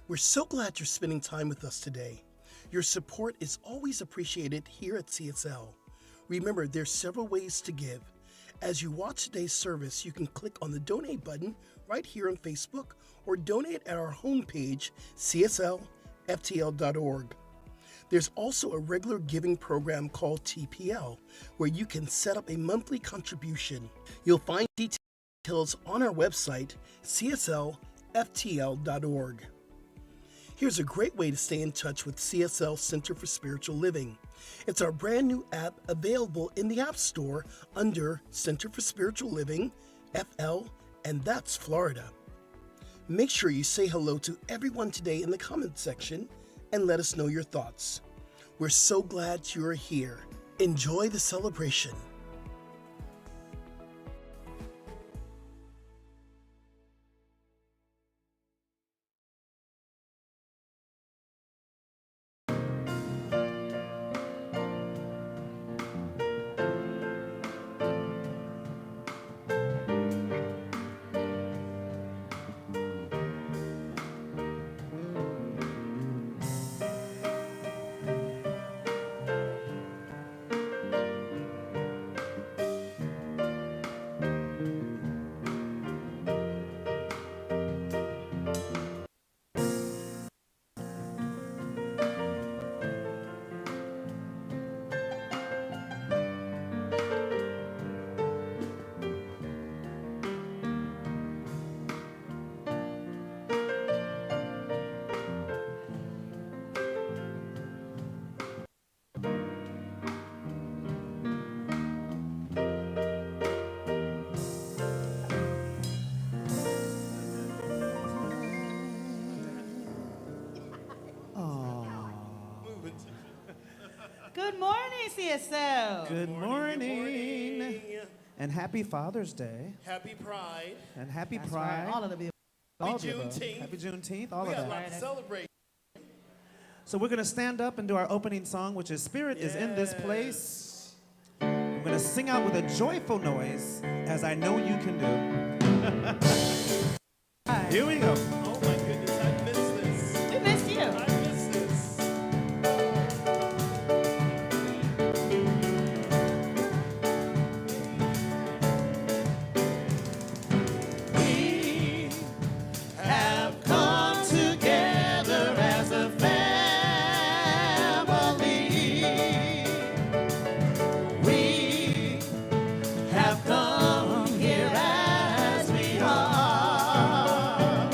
We're so glad you're spending time with us today. Your support is always appreciated here at CSL. Remember, there's several ways to give. As you watch today's service, you can click on the donate button right here on Facebook or donate at our homepage, cslftl.org. There's also a regular giving program called TPL, where you can set up a monthly contribution. You'll find details on our website, cslftl.org. Here's a great way to stay in touch with CSL Center for Spiritual Living. It's our brand new app available in the App Store under Center for Spiritual Living, FL, and that's Florida. Make sure you say hello to everyone today in the comments section and let us know your thoughts. We're so glad you're here. Enjoy the celebration. Good morning, CSL. Good morning. And happy Father's Day. Happy Pride. And happy That's Pride. right, all of the Happy Juneteenth. Happy Juneteenth, all We of got a that. lot to celebrate. So we're going to stand up and do our opening song, which is Spirit is in this place. We're going to sing out with a joyful noise, as I know you can do. Here we go. Oh my goodness, I missed this. We missed you. I missed this. We have come together as a family. We have come here as we are.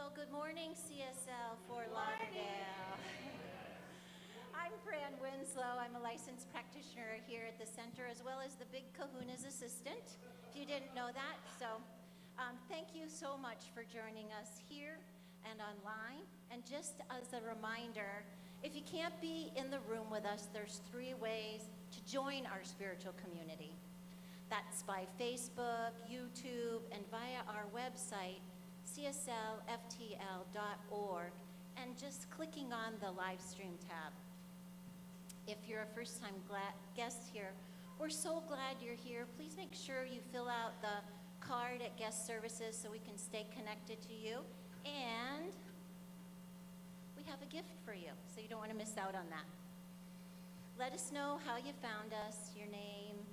Well, good morning, CSL Fort Lauderdale. I'm Fran Winslow. I'm a licensed practitioner here at the center, as well as the Big Kahuna's assistant, if you didn't know that. So thank you so much for joining us here and online. And just as a reminder, if you can't be in the room with us, there's 3 ways to join our spiritual community. That's by Facebook, YouTube, and via our website, cslftl.org, and just clicking on the live stream tab. If you're a first-time guest here, we're so glad you're here. Please make sure you fill out the card at guest services so we can stay connected to you. And we have a gift for you, so you don't want to miss out on that. Let us know how you found us, your name,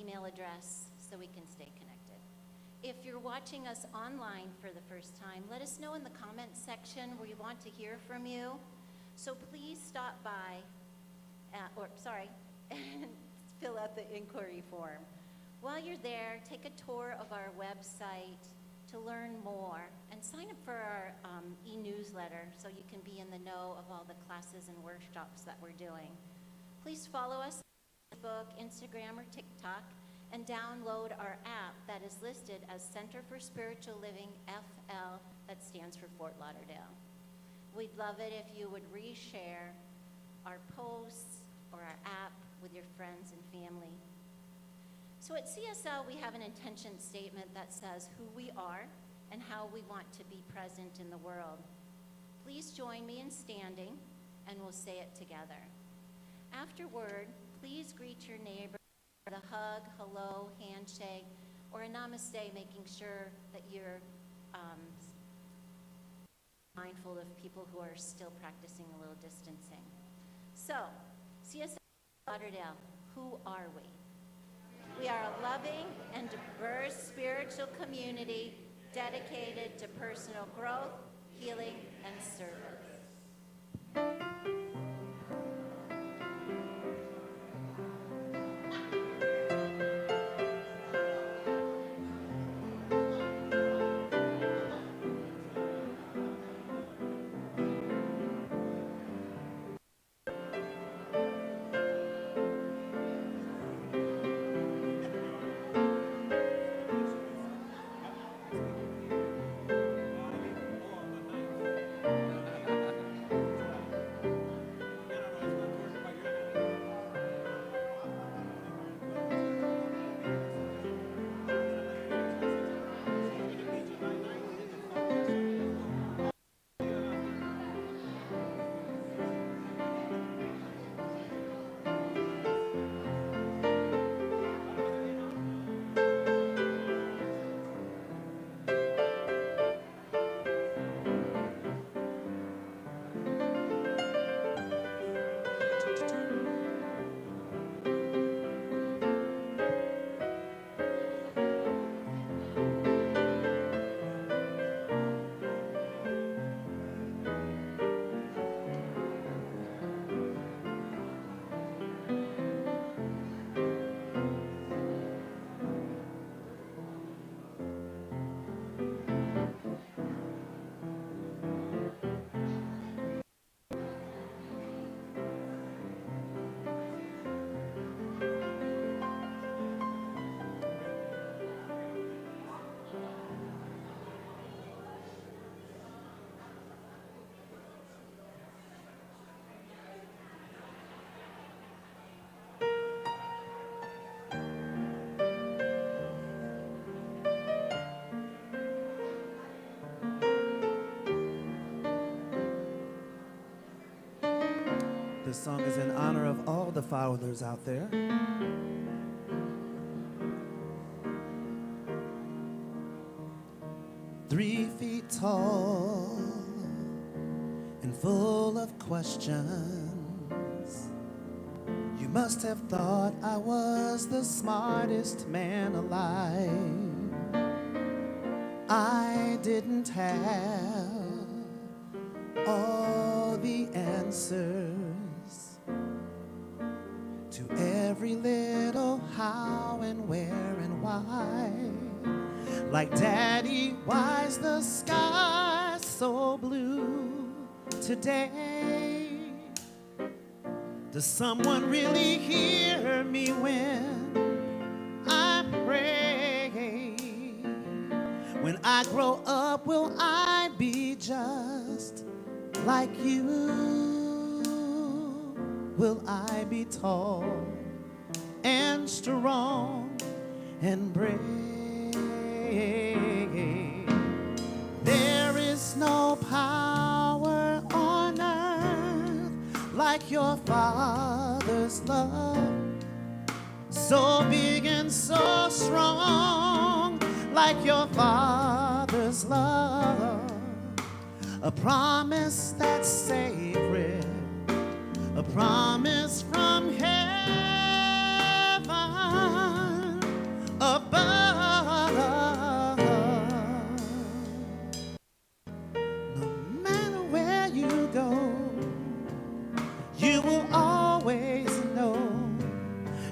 email address, so we can stay connected. If you're watching us online for the first time, let us know in the comments section. We want to hear from you. So please stop by, and fill out the inquiry form. While you're there, take a tour of our website to learn more and sign up for our e-newsletter so you can be in the know of all the classes and workshops that we're doing. Please follow us on Facebook, Instagram, or TikTok, and download our app that is listed as Center for Spiritual Living FL, that stands for Fort Lauderdale. We'd love it if you would reshare our posts or our app with your friends and family. So at CSL, we have an intention statement that says who we are and how we want to be present in the world. Please join me in standing, and we'll say it together. Afterward, please greet your neighbor with a hug, hello, handshake, or a namaste, making sure that you're mindful of people who are still practicing a little distancing. So, CSL Lauderdale, who are we? We are a loving and diverse spiritual community dedicated to personal growth, healing, and service. This song is in honor of all the fathers out there. 3 feet tall and full of questions. You must have thought I was the smartest man alive. I didn't have all the answers to every little how and where and why. Like Daddy, why's the sky so blue today? Does someone really hear me when I pray? When I grow up, will I be just like you? Will I be tall and strong and brave? There is no power on earth like your Father's love, so big and so strong, like your Father's love. A promise that's sacred, a promise from heaven above. No matter where you go, you will always know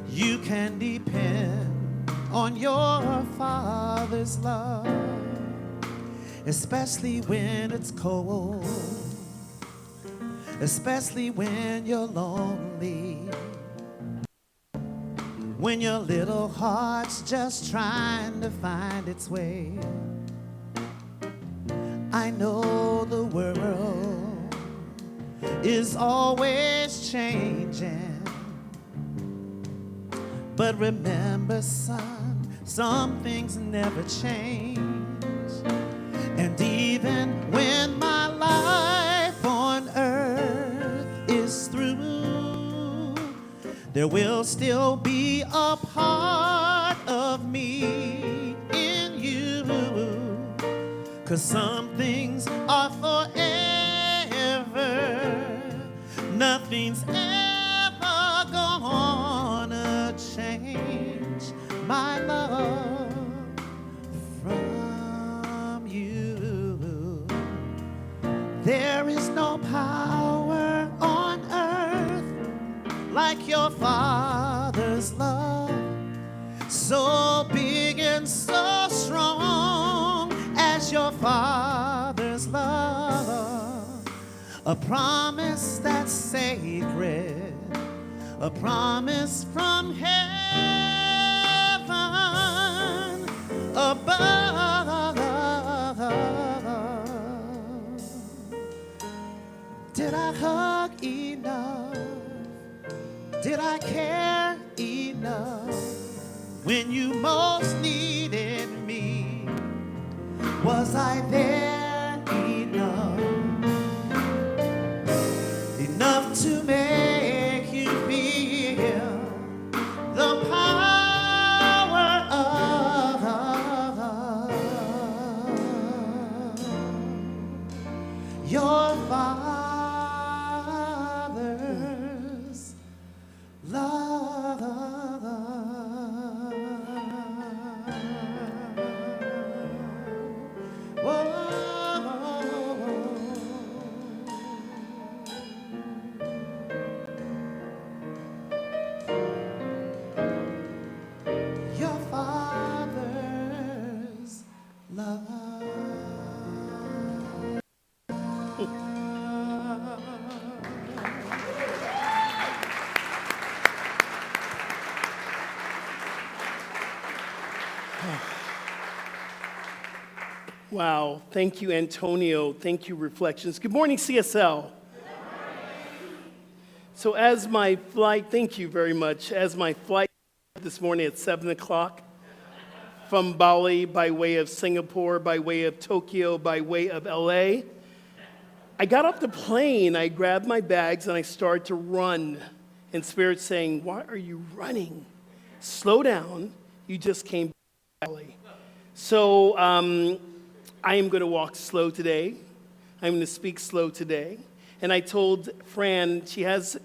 you can depend on your Father's love, especially when it's cold, especially when you're lonely, when your little heart's just trying to find its way. I know the world is always changing, but remember, son, some things never change. And even when my life on earth is through, there will still be a part of me in you. 'Cause some things are forever, nothing's ever gonna change my love from you. There is no power on earth like your Father's love, so big and so strong as your Father's love. A promise that's sacred, a promise from heaven above. Did I hug enough? Did I care enough when you most needed me? Was I there enough? Enough to make you feel the power of your Father's love. Whoa. Your Father's love. Wow. Thank you, Antonio. Thank you, Reflections. Good morning, CSL. So as my flight, thank you very much. As my flight this morning at 7 o'clock from Bali by way of Singapore, by way of Tokyo, by way of LA, I got off the plane, I grabbed my bags, and I started to run. And Spirit saying, why are you running? Slow down. You just came back to Bali. So I am going to walk slow today. I'm going to speak slow today. And I told Fran,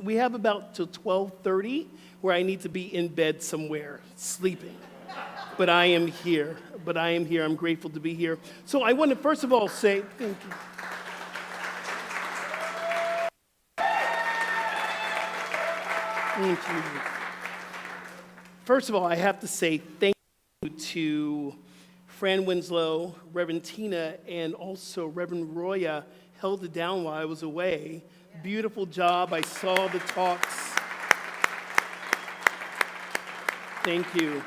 we have about till 12:30 where I need to be in bed somewhere, sleeping. But I am here. I'm grateful to be here. So I want to first of all say thank you. Thank you. First of all, I have to say thank you to Fran Winslow, Reverend Tina, and also Reverend Roya held it down while I was away. Beautiful job. I saw the talks. Thank you.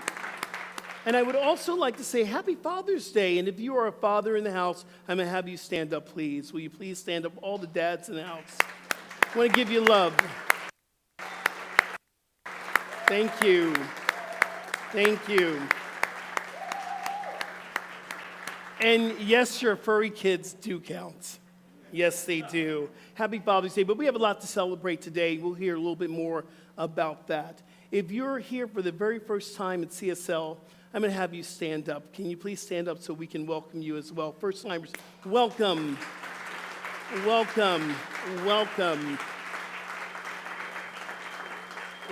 And I would also like to say Happy Father's Day. And if you are a father in the house, I'm going to have you stand up, please. Will you please stand up, all the dads in the house? I want to give you love. Thank you. Thank you. And yes, your furry kids do count. Yes, they do. Happy Father's Day. But we have a lot to celebrate today. We'll hear a little bit more about that. If you're here for the very first time at CSL, I'm going to have you stand up. Can you please stand up so we can welcome you as well? First timers, welcome. Welcome. Welcome.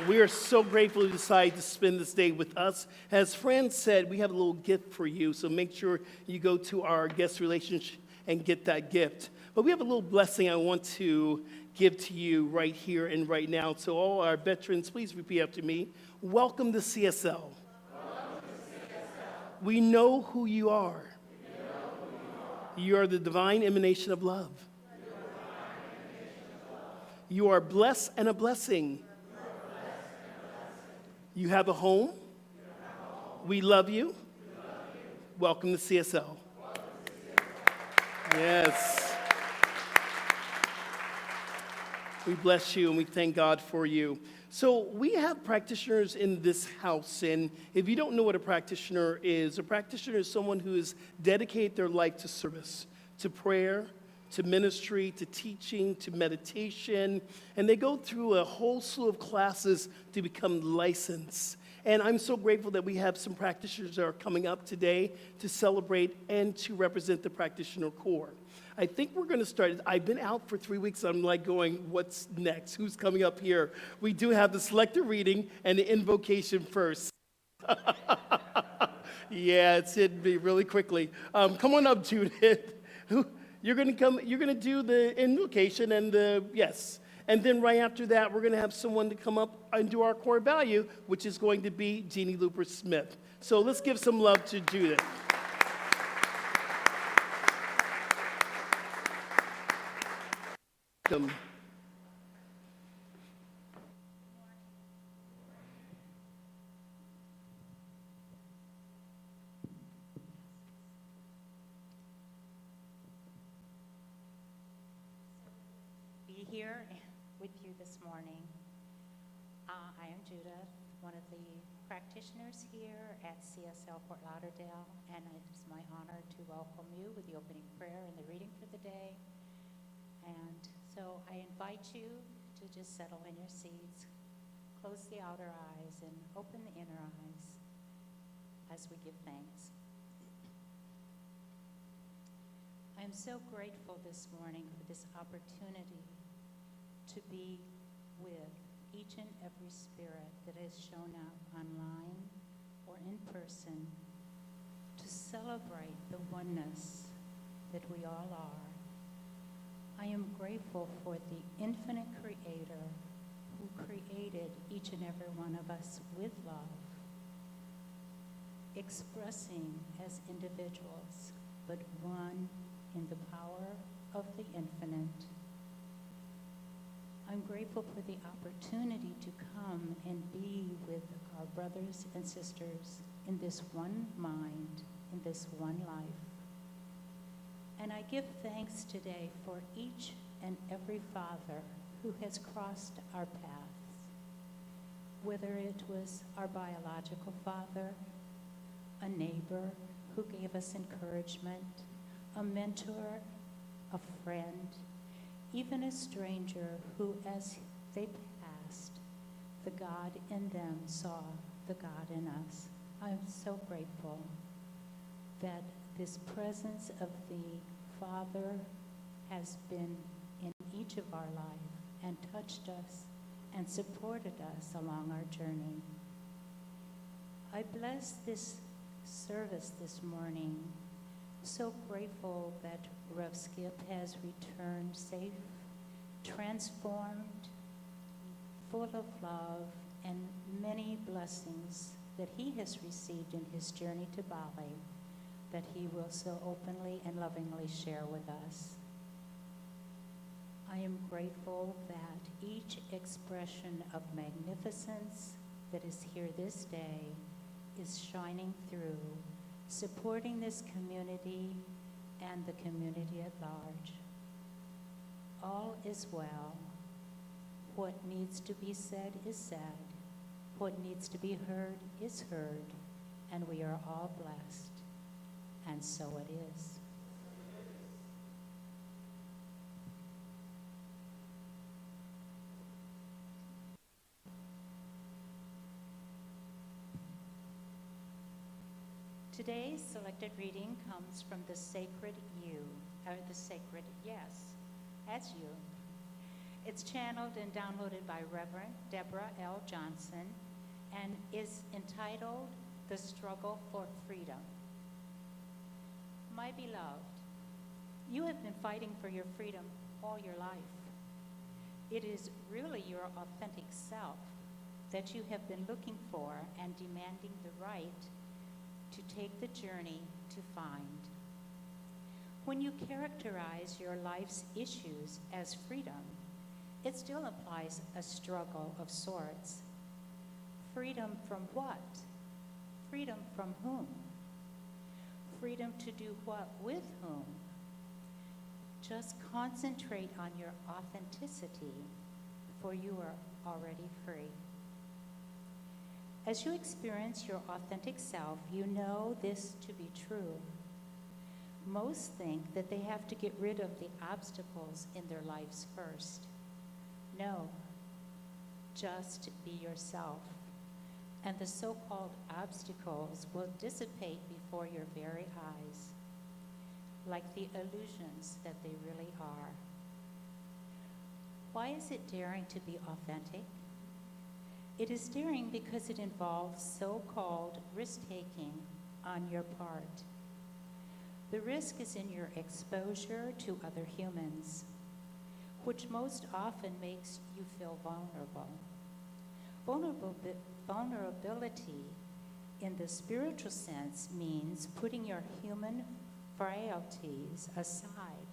We are so grateful you decided to spend this day with us. As Fran said, we have a little gift for you, so make sure you go to our guest relations and get that gift. But we have a little blessing I want to give to you right here and right now. So all our veterans, please repeat after me. Welcome to CSL. We know who you are. You are the divine emanation of love. You are blessed and a blessing. You have a home. We love you. Welcome to CSL. Yes. We bless you and we thank God for you. So we have practitioners in this house, and if you don't know what a practitioner is someone who has dedicated their life to service, to prayer, to ministry, to teaching, to meditation, and they go through a whole slew of classes to become licensed. And I'm so grateful that we have some practitioners that are coming up today to celebrate and to represent the practitioner corps. I think we're going to start. I've been out for 3 weeks. I'm like going, what's next? Who's coming up here? We do have the selected reading and the invocation first. Yeah, it's hit me really quickly. Come on up, Judith. You're going to come. You're going to do the invocation and the yes. And then right after that, we're going to have someone to come up and do our core value, which is going to be Jeannie Looper Smith. So let's give some love to Judith. Be here with you this morning. I am Judith, one of the practitioners here at CSL Fort Lauderdale, and it is my honor to welcome you with the opening prayer and the reading for the day. And so I invite you to just settle in your seats, close the outer eyes, and open the inner eyes as we give thanks. I am so grateful this morning for this opportunity to be with each and every spirit that has shown up online or in person to celebrate the oneness that we all are. I am grateful for the infinite Creator who created each and every one of us with love, expressing as individuals, but one in the power of the infinite. I'm grateful for the opportunity to come and be with our brothers and sisters in this one mind, in this one life. And I give thanks today for each and every father who has crossed our paths, whether it was our biological father, a neighbor who gave us encouragement, a mentor, a friend, even a stranger who, as they passed, the God in them saw the God in us. I'm so grateful that this presence of the Father has been in each of our life and touched us and supported us along our journey. I bless this service this morning. So grateful that Rev Skip has returned safe, transformed, full of love, and many blessings that he has received in his journey to Bali. that he will so openly and lovingly share with us. I am grateful that each expression of magnificence that is here this day is shining through, supporting this community and the community at large. All is well. What needs to be said is said. What needs to be heard is heard, and we are all blessed. And so it is. Today's selected reading comes from the Sacred You, or the Sacred Yes, as you. It's channeled and downloaded by Reverend Deborah L. Johnson and is entitled The Struggle for Freedom. My beloved, you have been fighting for your freedom all your life. It is really your authentic self that you have been looking for and demanding the right to take the journey to find. When you characterize your life's issues as freedom, it still implies a struggle of sorts. Freedom from what? Freedom from whom? Freedom to do what with whom? Just concentrate on your authenticity, for you are already free. As you experience your authentic self, you know this to be true. Most think that they have to get rid of the obstacles in their lives first. No, just be yourself, and the so-called obstacles will dissipate before your very eyes, like the illusions that they really are. Why is it daring to be authentic? It is daring because it involves so-called risk-taking on your part. The risk is in your exposure to other humans, which most often makes you feel vulnerable. Vulnerability in the spiritual sense means putting your human frailties aside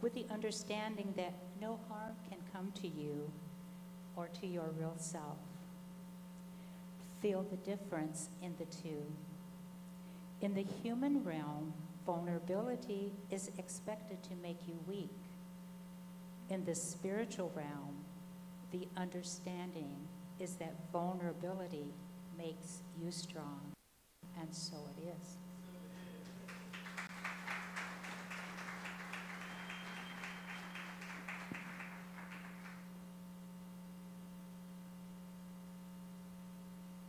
with the understanding that no harm can come to you or to your real self. Feel the difference in the two. In the human realm, vulnerability is expected to make you weak. In the spiritual realm, the understanding is that vulnerability makes you strong, and so it is.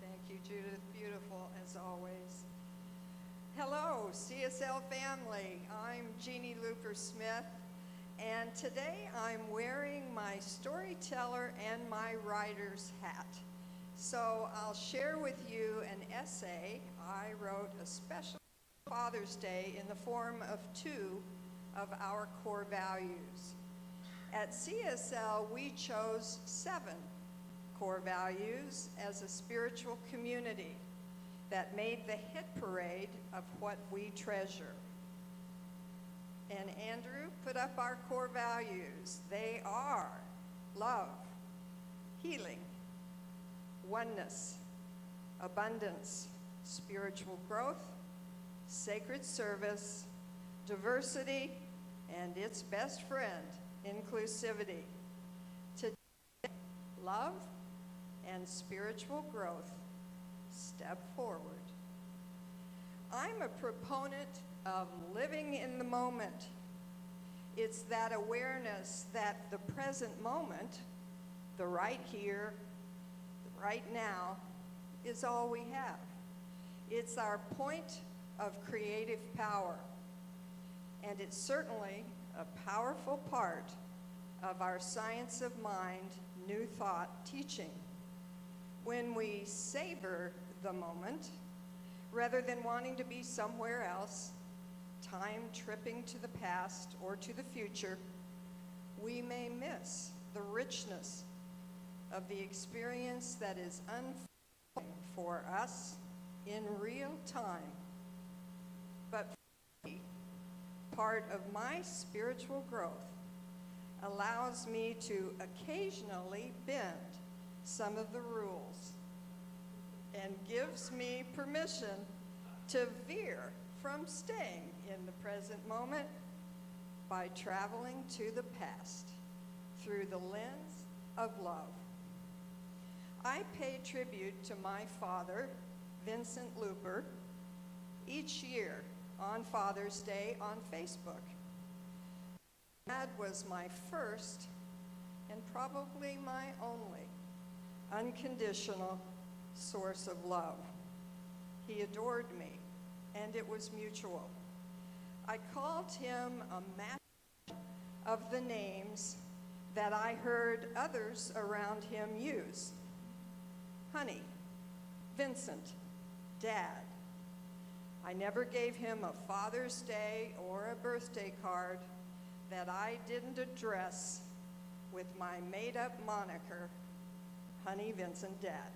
Thank you, Judith. Beautiful, as always. Hello, CSL family. I'm Jeannie Luker-Smith, and today I'm wearing my storyteller and my writer's hat. So I'll share with you an essay I wrote especially for Father's Day in the form of 2 of our core values. At CSL, we chose 7 core values as a spiritual community that made the hit parade of what we treasure. And Andrew put up our core values. They are love, healing, oneness, abundance, spiritual growth, sacred service, diversity, and its best friend, inclusivity. Today, love and spiritual growth. Step forward. I'm a proponent of living in the moment. It's that awareness that the present moment, the right here, the right now, is all we have. It's our point of creative power, and it's certainly a powerful part of our Science of Mind New Thought teaching. When we savor the moment, rather than wanting to be somewhere else, time tripping to the past or to the future, we may miss the richness of the experience that is unfolding for us in real time. but part of my spiritual growth allows me to occasionally bend some of the rules and gives me permission to veer from staying in the present moment by traveling to the past through the lens of love. I pay tribute to my father, Vincent Looper, each year on Father's Day on Facebook. Dad was my first and probably my only unconditional source of love. He adored me, and it was mutual. I called him a match of the names that I heard others around him use. Honey, Vincent, Dad. I never gave him a Father's Day or a birthday card that I didn't address with my made-up moniker, Honey, Vincent, Dad.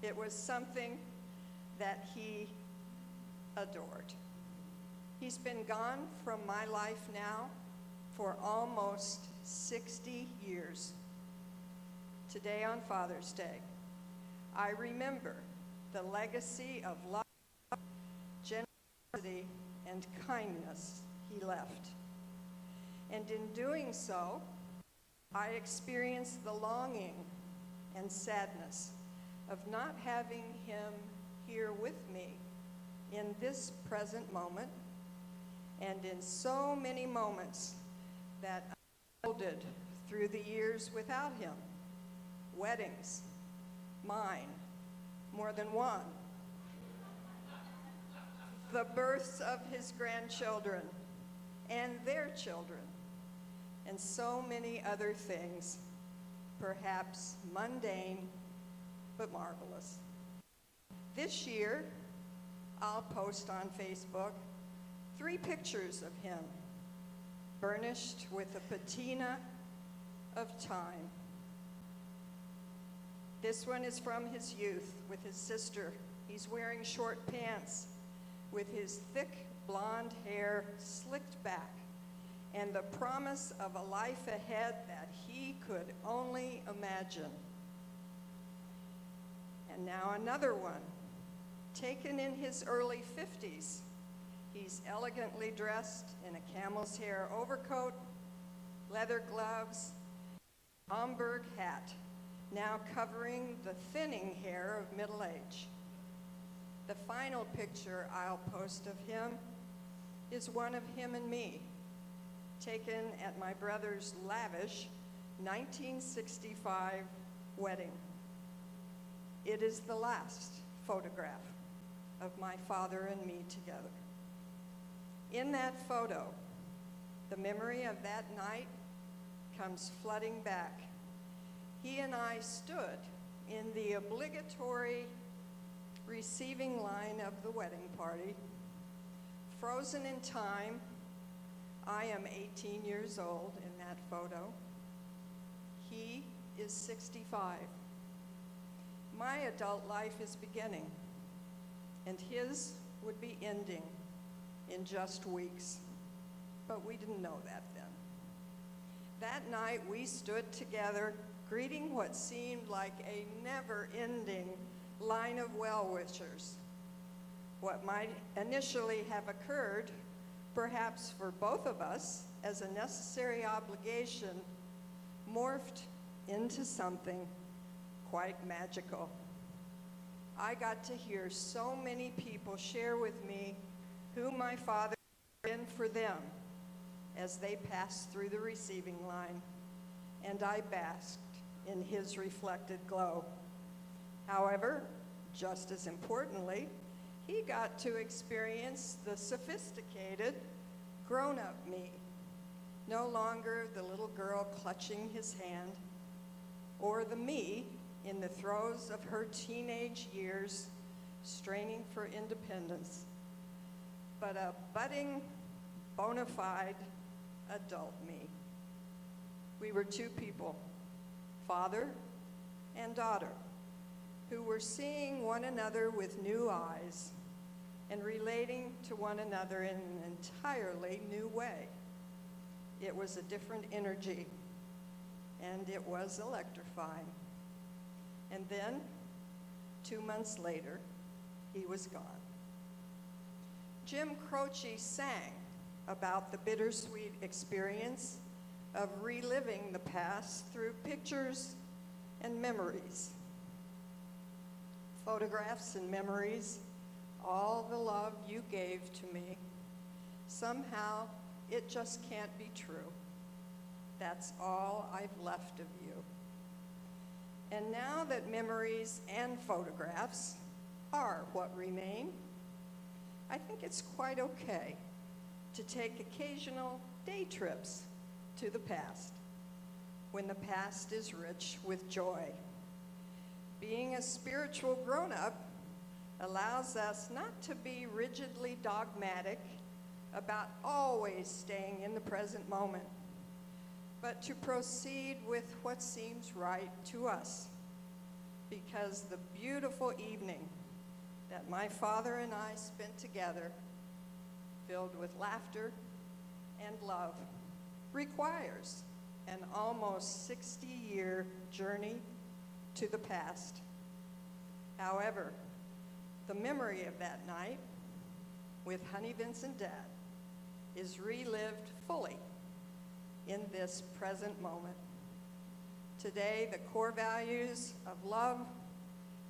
It was something that he adored. He's been gone from my life now for almost 60 years. Today on Father's Day, I remember the legacy of love, generosity, and kindness he left. And in doing so, I experienced the longing and sadness of not having him here with me in this present moment and in so many moments that unfolded through the years without him. Weddings, mine, more than one. The births of his grandchildren and their children, and so many other things, perhaps mundane, but marvelous. This year, I'll post on Facebook 3 pictures of him, burnished with a patina of time. This one is from his youth with his sister. He's wearing short pants with his thick blonde hair slicked back and the promise of a life ahead that he could only imagine. And now another one, taken in his early 50s. He's elegantly dressed in a camel's hair overcoat, leather gloves, Homburg hat, now covering the thinning hair of middle age. The final picture I'll post of him is one of him and me, taken at my brother's lavish 1965 wedding. It is the last photograph of my father and me together. In that photo, the memory of that night comes flooding back. He and I stood in the obligatory receiving line of the wedding party, frozen in time. I am 18 years old in that photo. He is 65. My adult life is beginning, and his would be ending in just weeks. But we didn't know that then. That night we stood together, greeting what seemed like a never-ending line of well-wishers. What might initially have occurred, perhaps for both of us, as a necessary obligation, morphed into something quite magical. I got to hear so many people share with me who my father had been for them as they passed through the receiving line, and I basked in his reflected glow. However, just as importantly, he got to experience the sophisticated, grown-up me, no longer the little girl clutching his hand, or the me in the throes of her teenage years, straining for independence, but a budding, bona fide adult me. We were two people, father and daughter, who were seeing one another with new eyes and relating to one another in an entirely new way. It was a different energy, and it was electrifying. And then, 2 months later, he was gone. Jim Croce sang about the bittersweet experience of reliving the past through pictures and memories. Photographs and memories, all the love you gave to me. Somehow, it just can't be true. That's all I've left of you. And now that memories and photographs are what remain, I think it's quite okay to take occasional day trips to the past, when the past is rich with joy. Being a spiritual grown-up allows us not to be rigidly dogmatic about always staying in the present moment, but to proceed with what seems right to us. Because the beautiful evening that my father and I spent together, filled with laughter and love, requires an almost 60-year journey to the past. However, the memory of that night with Honey Vincent Dad is relived fully in this present moment. Today, the core values of love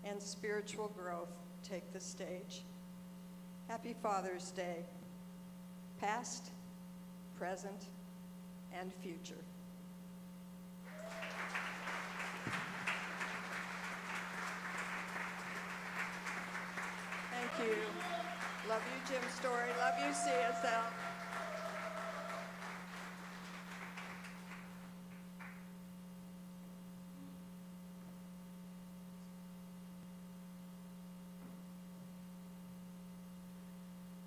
and spiritual growth take the stage. Happy Father's Day, past, present, and future. Thank you. Love you, Jim Story. Love you, CSL.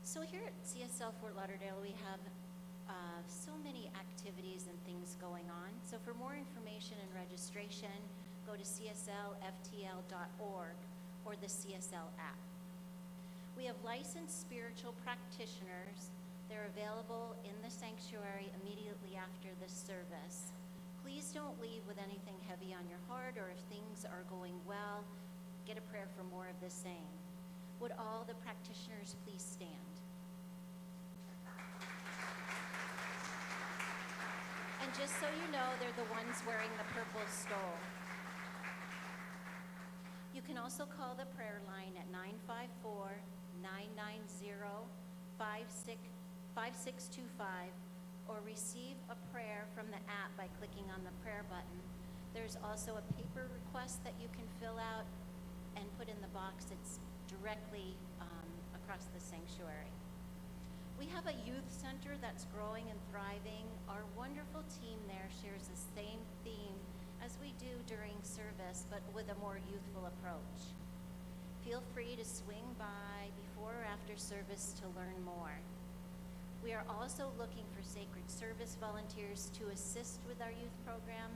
So here at CSL Fort Lauderdale, we have so many activities and things going on. So for more information and registration, go to cslftl.org or the CSL app. We have licensed spiritual practitioners. They're available in the sanctuary immediately after this service. Please don't leave with anything heavy on your heart, or if things are going well, get a prayer for more of the same. Would all the practitioners please stand? And just so you know, they're the ones wearing the purple stole. You can also call the prayer line at 954-990-5625 or receive a prayer from the app by clicking on the prayer button. There's also a paper request that you can fill out and put in the box. It's directly across the sanctuary. We have a youth center that's growing and thriving. Our wonderful team there shares the same theme as we do during service, but with a more youthful approach. Feel free to swing by before or after service to learn more. We are also looking for sacred service volunteers to assist with our youth program.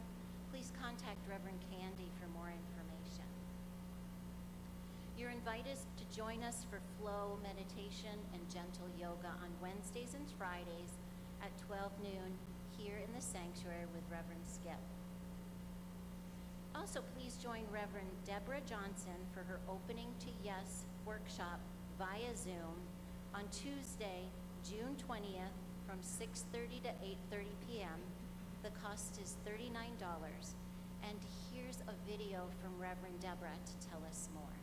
Please contact Reverend Candy for more information. You're invited to join us for flow meditation and gentle yoga on Wednesdays and Fridays at 12 noon here in the sanctuary with Reverend Skip. Also, please join Reverend Deborah Johnson for her Opening to Yes workshop via Zoom on Tuesday, June 20th from 6:30 to 8:30 p.m. The cost is $39. And here's a video from Reverend Deborah to tell us more.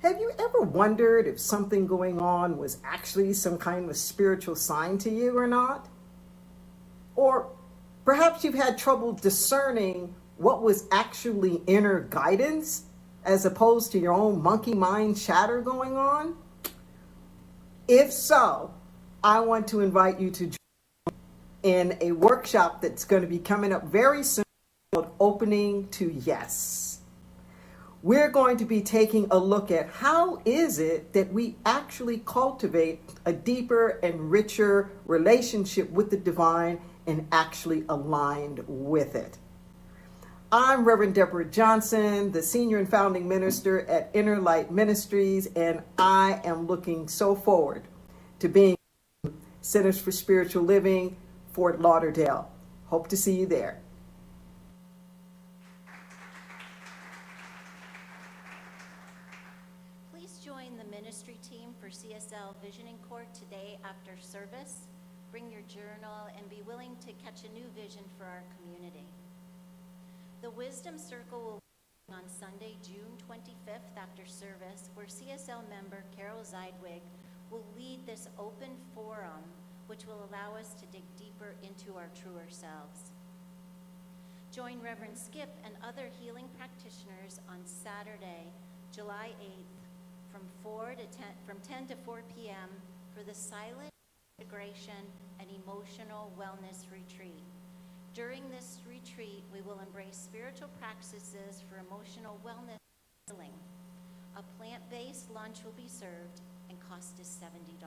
Have you ever wondered if something going on was actually some kind of spiritual sign to you or not? Or perhaps you've had trouble discerning what was actually inner guidance as opposed to your own monkey mind chatter going on? If so, I want to invite you to join in a workshop that's going to be coming up very soon called Opening to Yes. We're going to be taking a look at how is it that we actually cultivate a deeper and richer relationship with the divine and actually aligned with it. I'm Reverend Deborah Johnson, the senior and founding minister at Inner Light Ministries, and I am looking so forward to being Centers for Spiritual Living, Fort Lauderdale. Hope to see you there. Please join the ministry team for CSL Visioning Court today after service. Bring your journal and be willing to catch a new vision for our community. The Wisdom Circle will be on Sunday, June 25th after service, where CSL member Carol Zeidwig will lead this open forum, which will allow us to dig deeper into our truer selves. Join Reverend Skip and other healing practitioners on Saturday, July 8th from 10 to 4 p.m. for the Silent Integration and Emotional Wellness Retreat. During this retreat, we will embrace spiritual practices for emotional wellness and healing. A plant-based lunch will be served and cost is $70.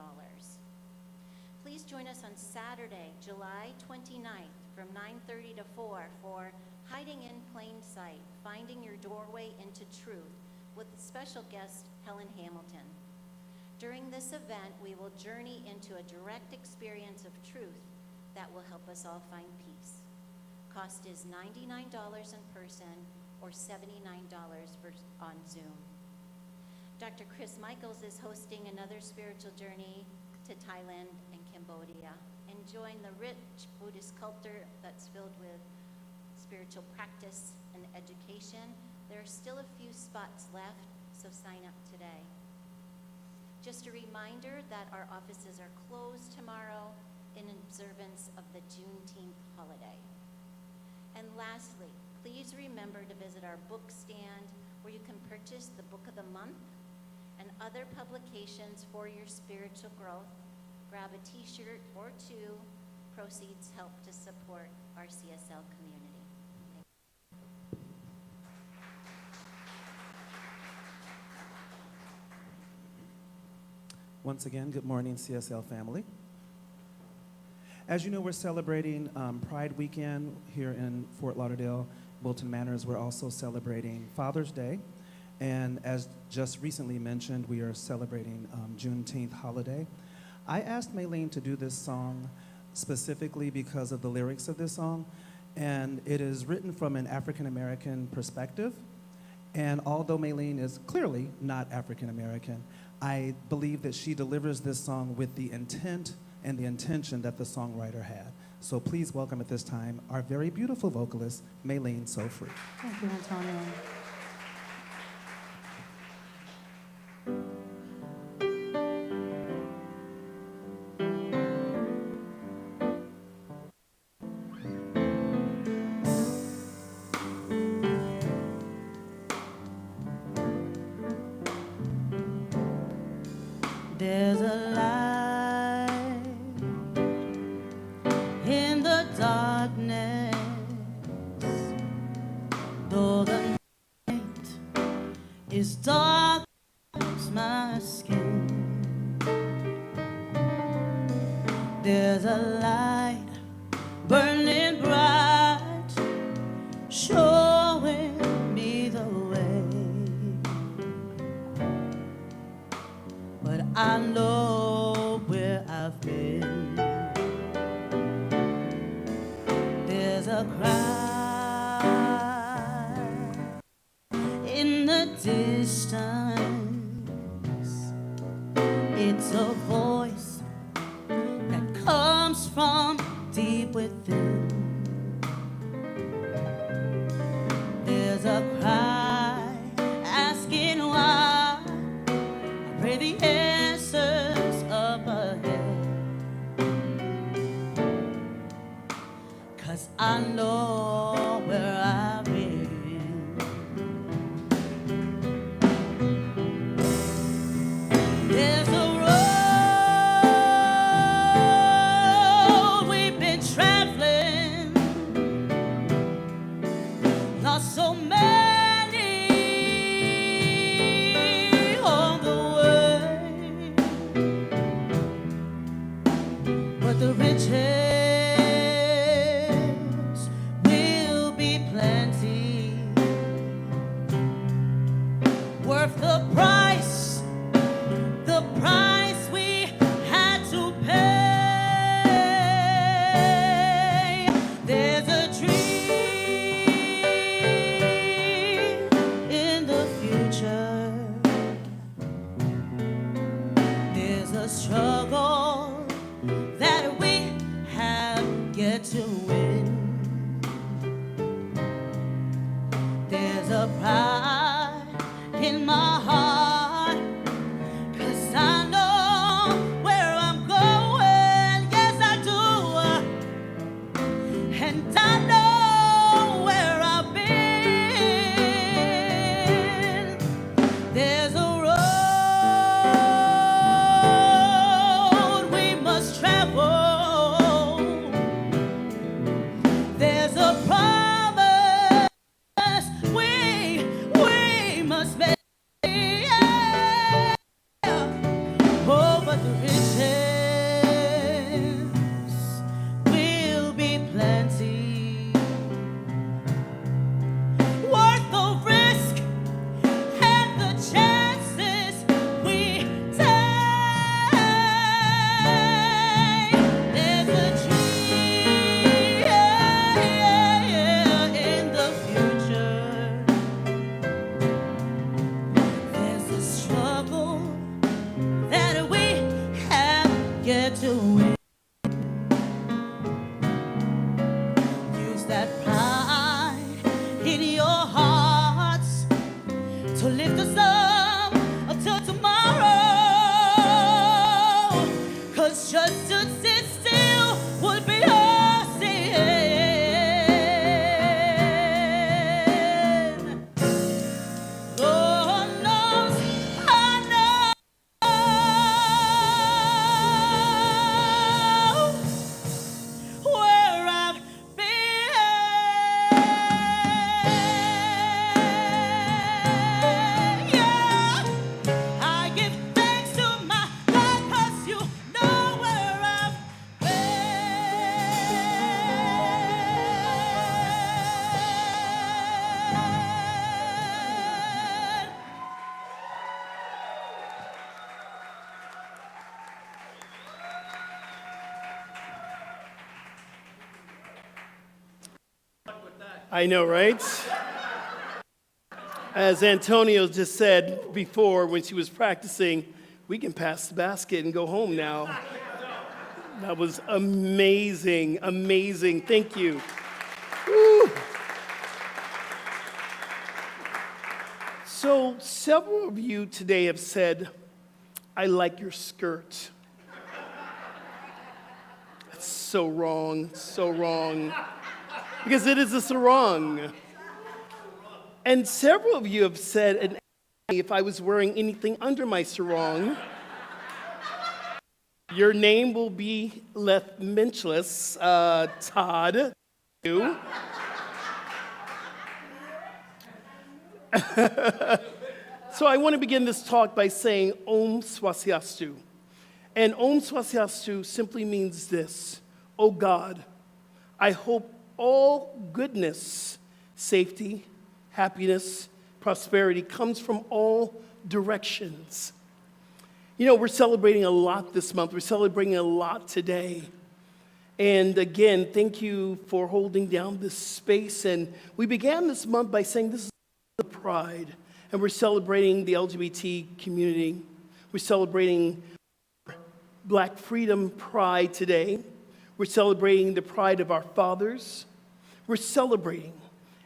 Please join us on Saturday, July 29th from 9:30 to 4 for Hiding in Plain Sight, Finding Your Doorway into Truth with special guest Helen Hamilton. During this event, we will journey into a direct experience of truth that will help us all find peace. Cost is $99 in person or $79 on Zoom. Dr. Chris Michaels is hosting another spiritual journey to Thailand and Cambodia. Enjoying the rich Buddhist culture that's filled with spiritual practice and education. There are still a few spots left, so sign up today. Just a reminder that our offices are closed tomorrow in observance of the Juneteenth holiday. And lastly, please remember to visit our book stand where you can purchase the book of the month and other publications for your spiritual growth. Grab a t-shirt or two. Proceeds help to support our CSL community. Once again, good morning, CSL family. As you know, we're celebrating Pride Weekend here in Fort Lauderdale, Wilton Manors. We're also celebrating Father's Day. And as just recently mentioned, we are celebrating Juneteenth holiday. I asked Maylene to do this song specifically because of the lyrics of this song. And it is written from an African-American perspective. And although Maylene is clearly not African-American, I believe that she delivers this song with the intent and the intention that the songwriter had. So please welcome at this time our very beautiful vocalist, Maylene So Free. Thank you, Antonio. There's a light in the darkness, though the night is dark as my skin. There's a light burning bright, showing me the way. But I know where I've been. There's a cry in the distance. It's a voice that comes from deep within. There's a cry asking why. I pray the answers up ahead, 'cause I know where I've been. There's a road we've been traveling, lost so many on the way, but the riches we a struggle that we have yet to win. There's a pride in my heart, 'cause I know where I'm going. Yes, I do. And I know where I've been. There's a road we must travel. There's a promise we must make. Yeah. Oh, but the riches will be plenty, worth the risk and the chances we take. There's a dream in the future. There's a struggle that we have yet to win. Use that pride in your hearts to lift us up until tomorrow. 'Cause just to sit still would be our sin. Lord knows I know where I've been. Yeah, I give thanks to my God, 'cause you know where I've been. I know, right? As Antonio just said before when she was practicing, we can pass the basket and go home now. That was amazing, amazing. Thank you. Woo. So several of you today have said, I like your skirt. That's so wrong, so wrong. Because it is a sarong. And several of you have said, and if I was wearing anything under my sarong, your name will be left mentionless, Todd. You. So I want to begin this talk by saying Om Swastiastu. And Om Swastiastu simply means this: Oh God, I hope all goodness, safety, happiness, prosperity comes from all directions. You know, we're celebrating a lot this month. We're celebrating a lot today. And again, thank you for holding down this space. And we began this month by saying this is the pride. And we're celebrating the LGBT community. We're celebrating Black freedom pride today. We're celebrating the pride of our fathers. We're celebrating.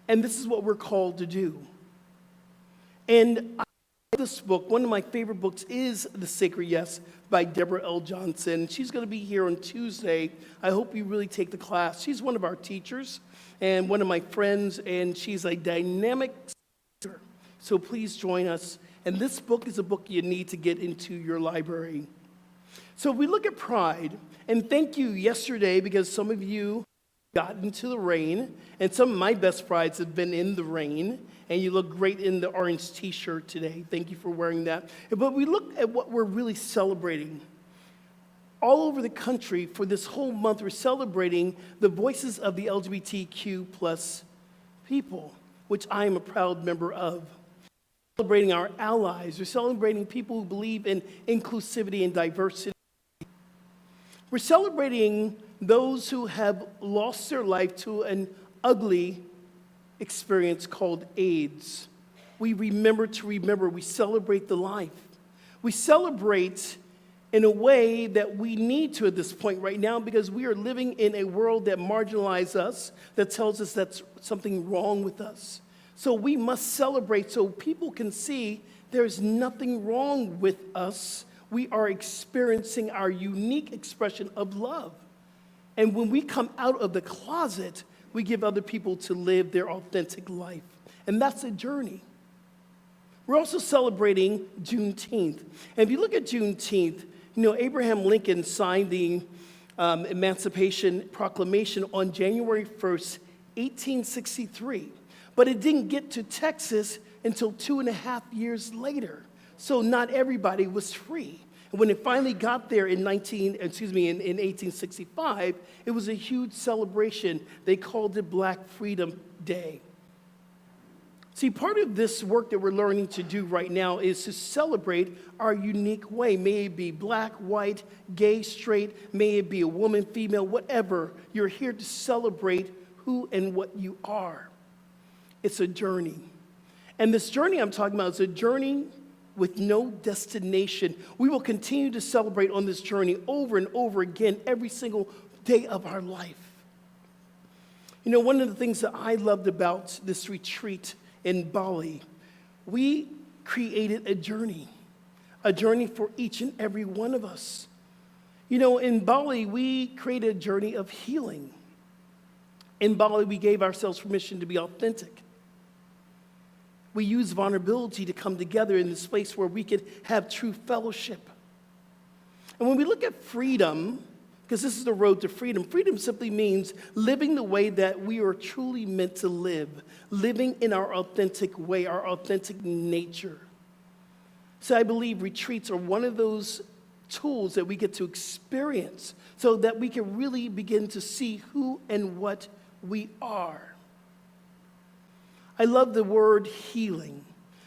And this is what we're called to do. And this book, one of my favorite books, is The Sacred Yes by Deborah L. Johnson. She's going to be here on Tuesday. I hope you really take the class. She's one of our teachers and one of my friends, and she's a dynamic speaker. So please join us. And this book is a book you need to get into your library. So we look at pride, and thank you yesterday because some of you got into the rain, and some of my best prides have been in the rain, and you look great in the orange t-shirt today. Thank you for wearing that. But we look at what we're really celebrating. All over the country for this whole month, we're celebrating the voices of the LGBTQ plus people, which I am a proud member of. Celebrating our allies. We're celebrating people who believe in inclusivity and diversity. We're celebrating those who have lost their life to an ugly experience called AIDS. We remember to remember. We celebrate the life. We celebrate in a way that we need to at this point right now, because we are living in a world that marginalizes us, that tells us that's something wrong with us. So we must celebrate so people can see there's nothing wrong with us. We are experiencing our unique expression of love. And when we come out of the closet, we give other people to live their authentic life. And that's a journey. We're also celebrating Juneteenth. And if you look at Juneteenth, you know, Abraham Lincoln signed the Emancipation Proclamation on January 1st, 1863. But it didn't get to Texas until 2.5 years later. So not everybody was free. And when it finally got there in 1865, it was a huge celebration. They called it Black Freedom Day. See, part of this work that we're learning to do right now is to celebrate our unique way. May it be black, white, gay, straight, may it be a woman, female, whatever. You're here to celebrate who and what you are. It's a journey. And this journey I'm talking about is a journey with no destination. We will continue to celebrate on this journey over and over again every single day of our life. You know, one of the things that I loved about this retreat in Bali, we created a journey for each and every one of us. You know, in Bali, we created a journey of healing. In Bali, we gave ourselves permission to be authentic. We used vulnerability to come together in this place where we could have true fellowship. And when we look at freedom, because this is the road to freedom, freedom simply means living the way that we are truly meant to live, living in our authentic way, our authentic nature. So I believe retreats are one of those tools that we get to experience so that we can really begin to see who and what we are. I love the word healing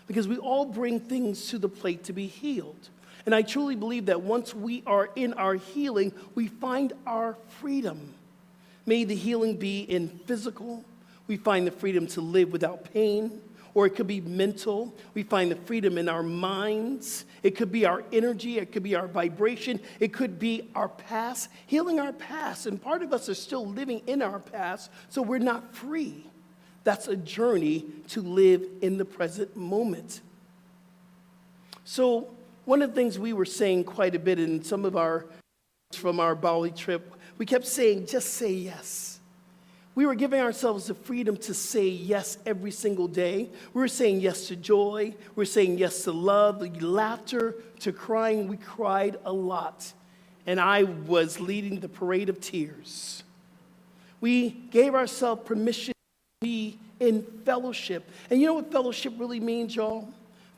because we all bring things to the plate to be healed. And I truly believe that once we are in our healing, we find our freedom. May the healing be in physical. We find the freedom to live without pain. Or it could be mental. We find the freedom in our minds. It could be our energy. It could be our vibration. It could be our past, healing our past. And part of us are still living in our past, so we're not free. That's a journey to live in the present moment. So one of the things we were saying quite a bit in some of our, from our Bali trip, we kept saying, just say yes. We were giving ourselves the freedom to say yes every single day. We were saying yes to joy. We were saying yes to love, laughter, to crying. We cried a lot. And I was leading the parade of tears. We gave ourselves permission to be in fellowship. And you know what fellowship really means, y'all?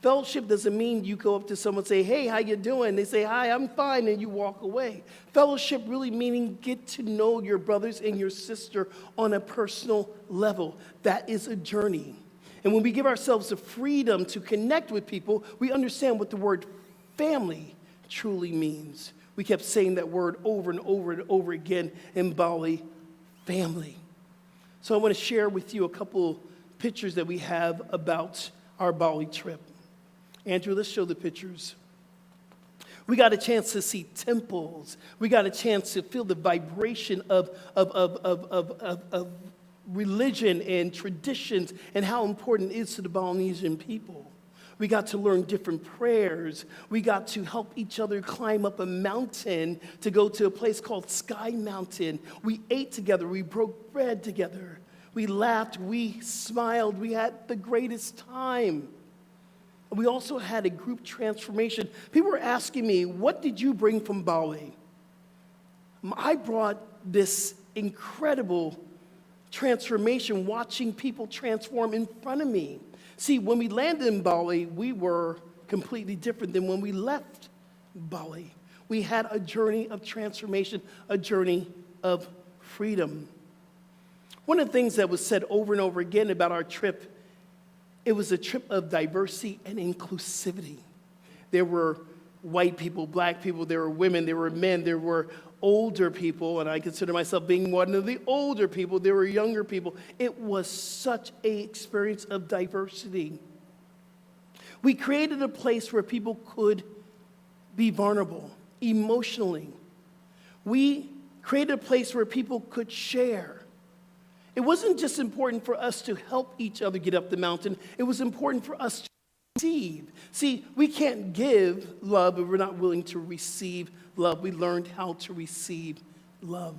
Fellowship doesn't mean you go up to someone and say, hey, how you doing? They say, hi, I'm fine, and you walk away. Fellowship really meaning get to know your brothers and your sister on a personal level. That is a journey. And when we give ourselves the freedom to connect with people, we understand what the word family truly means. We kept saying that word over and over and over again in Bali, family. So I want to share with you a couple pictures that we have about our Bali trip. Andrew, let's show the pictures. We got a chance to see temples. We got a chance to feel the vibration of religion and traditions and how important it is to the Balinesian people. We got to learn different prayers. We got to help each other climb up a mountain to go to a place called Sky Mountain. We ate together. We broke bread together. We laughed. We smiled. We had the greatest time. We also had a group transformation. People were asking me, what did you bring from Bali? I brought this incredible transformation, watching people transform in front of me. See, when we landed in Bali, we were completely different than when we left Bali. We had a journey of transformation, a journey of freedom. One of the things that was said over and over again about our trip, it was a trip of diversity and inclusivity. There were white people, black people, there were women, there were men, there were older people, and I consider myself being one of the older people. There were younger people. It was such an experience of diversity. We created a place where people could be vulnerable emotionally. We created a place where people could share. It wasn't just important for us to help each other get up the mountain. It was important for us to receive. See, we can't give love if we're not willing to receive love. We learned how to receive love.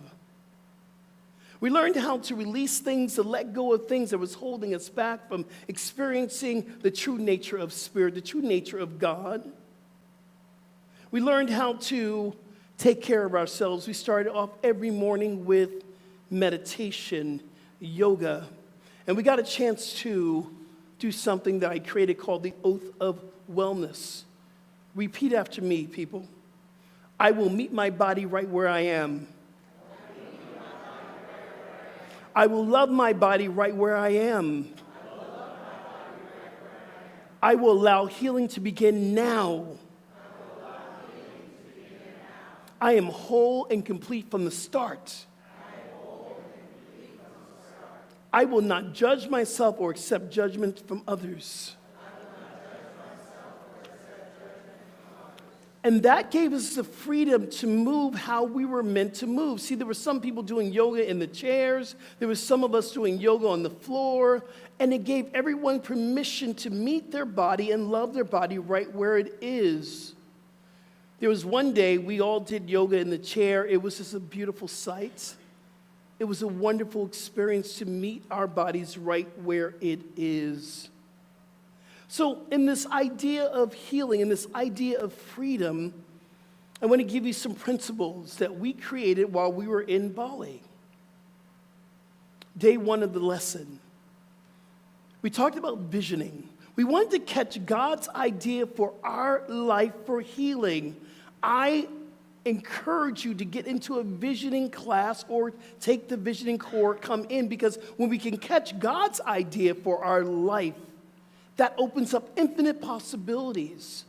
We learned how to release things, to let go of things that was holding us back from experiencing the true nature of Spirit, the true nature of God. We learned how to take care of ourselves. We started off every morning with meditation, yoga, and we got a chance to do something that I created called the Oath of Wellness. Repeat after me, people. I will meet my body right where I am. I will love my body right where I am. I will allow healing to begin now. I am whole and complete from the start. I will not judge myself or accept judgment from others. And that gave us the freedom to move how we were meant to move. See, there were some people doing yoga in the chairs. There was some of us doing yoga on the floor. And it gave everyone permission to meet their body and love their body right where it is. There was one day we all did yoga in the chair. It was just a beautiful sight. It was a wonderful experience to meet our bodies right where it is. So in this idea of healing, in this idea of freedom, I want to give you some principles that we created while we were in Bali. Day one of the lesson, we talked about visioning. We wanted to catch God's idea for our life for healing. I encourage you to get into a visioning class or take the visioning course, come in, because when we can catch God's idea for our life, that opens up infinite possibilities.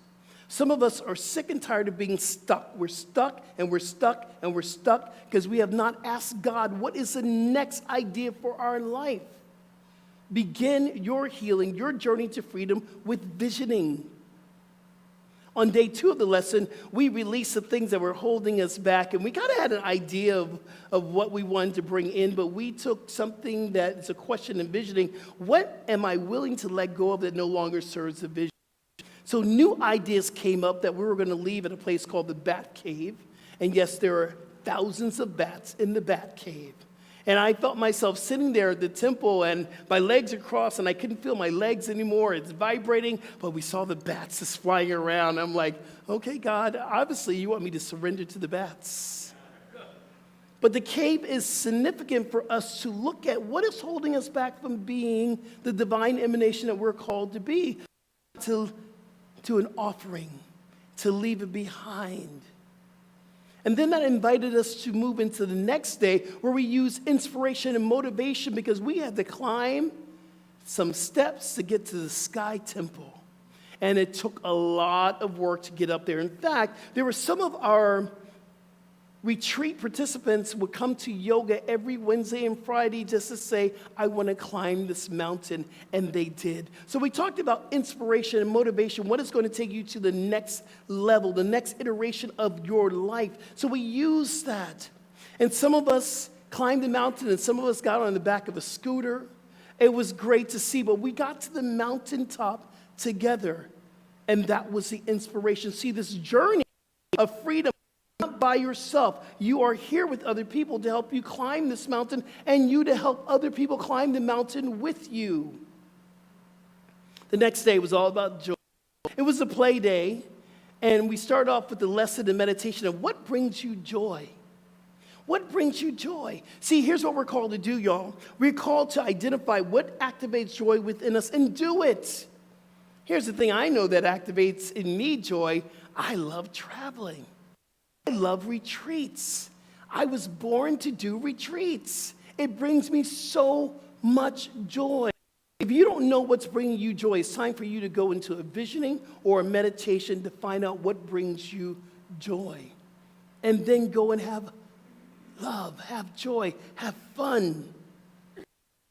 Some of us are sick and tired of being stuck. We're stuck and we're stuck and we're stuck because we have not asked God, what is the next idea for our life? Begin your healing, your journey to freedom with visioning. On day two of the lesson, we released the things that were holding us back, and we kind of had an idea of what we wanted to bring in, but we took something that is a question in visioning. What am I willing to let go of that no longer serves the vision? So new ideas came up that we were going to leave at a place called the Bat Cave. And yes, there are thousands of bats in the Bat Cave. And I felt myself sitting there at the temple, and my legs are crossed, and I couldn't feel my legs anymore. It's vibrating, but we saw the bats just flying around. I'm like, okay, God, obviously you want me to surrender to the bats. But the cave is significant for us to look at what is holding us back from being the divine emanation that we're called to be, to an offering, to leave it behind. And then that invited us to move into the next day where we use inspiration and motivation because we had to climb some steps to get to the Sky Temple. And it took a lot of work to get up there. In fact, there were some of our retreat participants would come to yoga every Wednesday and Friday just to say, I want to climb this mountain, and they did. So we talked about inspiration and motivation, what is going to take you to the next level, the next iteration of your life. So we used that. And some of us climbed the mountain, and some of us got on the back of a scooter. It was great to see, but we got to the mountaintop together, and that was the inspiration. See, this journey of freedom, not by yourself. You are here with other people to help you climb this mountain and you to help other people climb the mountain with you. The next day was all about joy. It was a play day, and we start off with the lesson and meditation of what brings you joy. What brings you joy? See, here's what we're called to do, y'all. We're called to identify what activates joy within us and do it. Here's the thing I know that activates in me joy. I love traveling. I love retreats. I was born to do retreats. It brings me so much joy. If you don't know what's bringing you joy, it's time for you to go into a visioning or a meditation to find out what brings you joy. And then go and have love, have joy, have fun.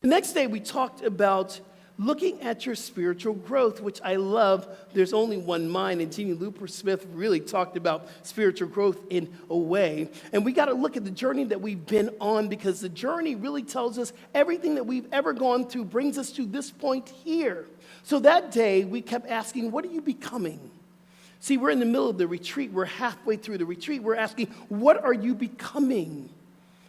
The next day we talked about looking at your spiritual growth, which I love. There's only one mind, and Jeannie Looper Smith really talked about spiritual growth in a way. And we got to look at the journey that we've been on, because the journey really tells us everything that we've ever gone through brings us to this point here. So that day, we kept asking, what are you becoming? See, we're in the middle of the retreat. We're halfway through the retreat. We're asking, what are you becoming?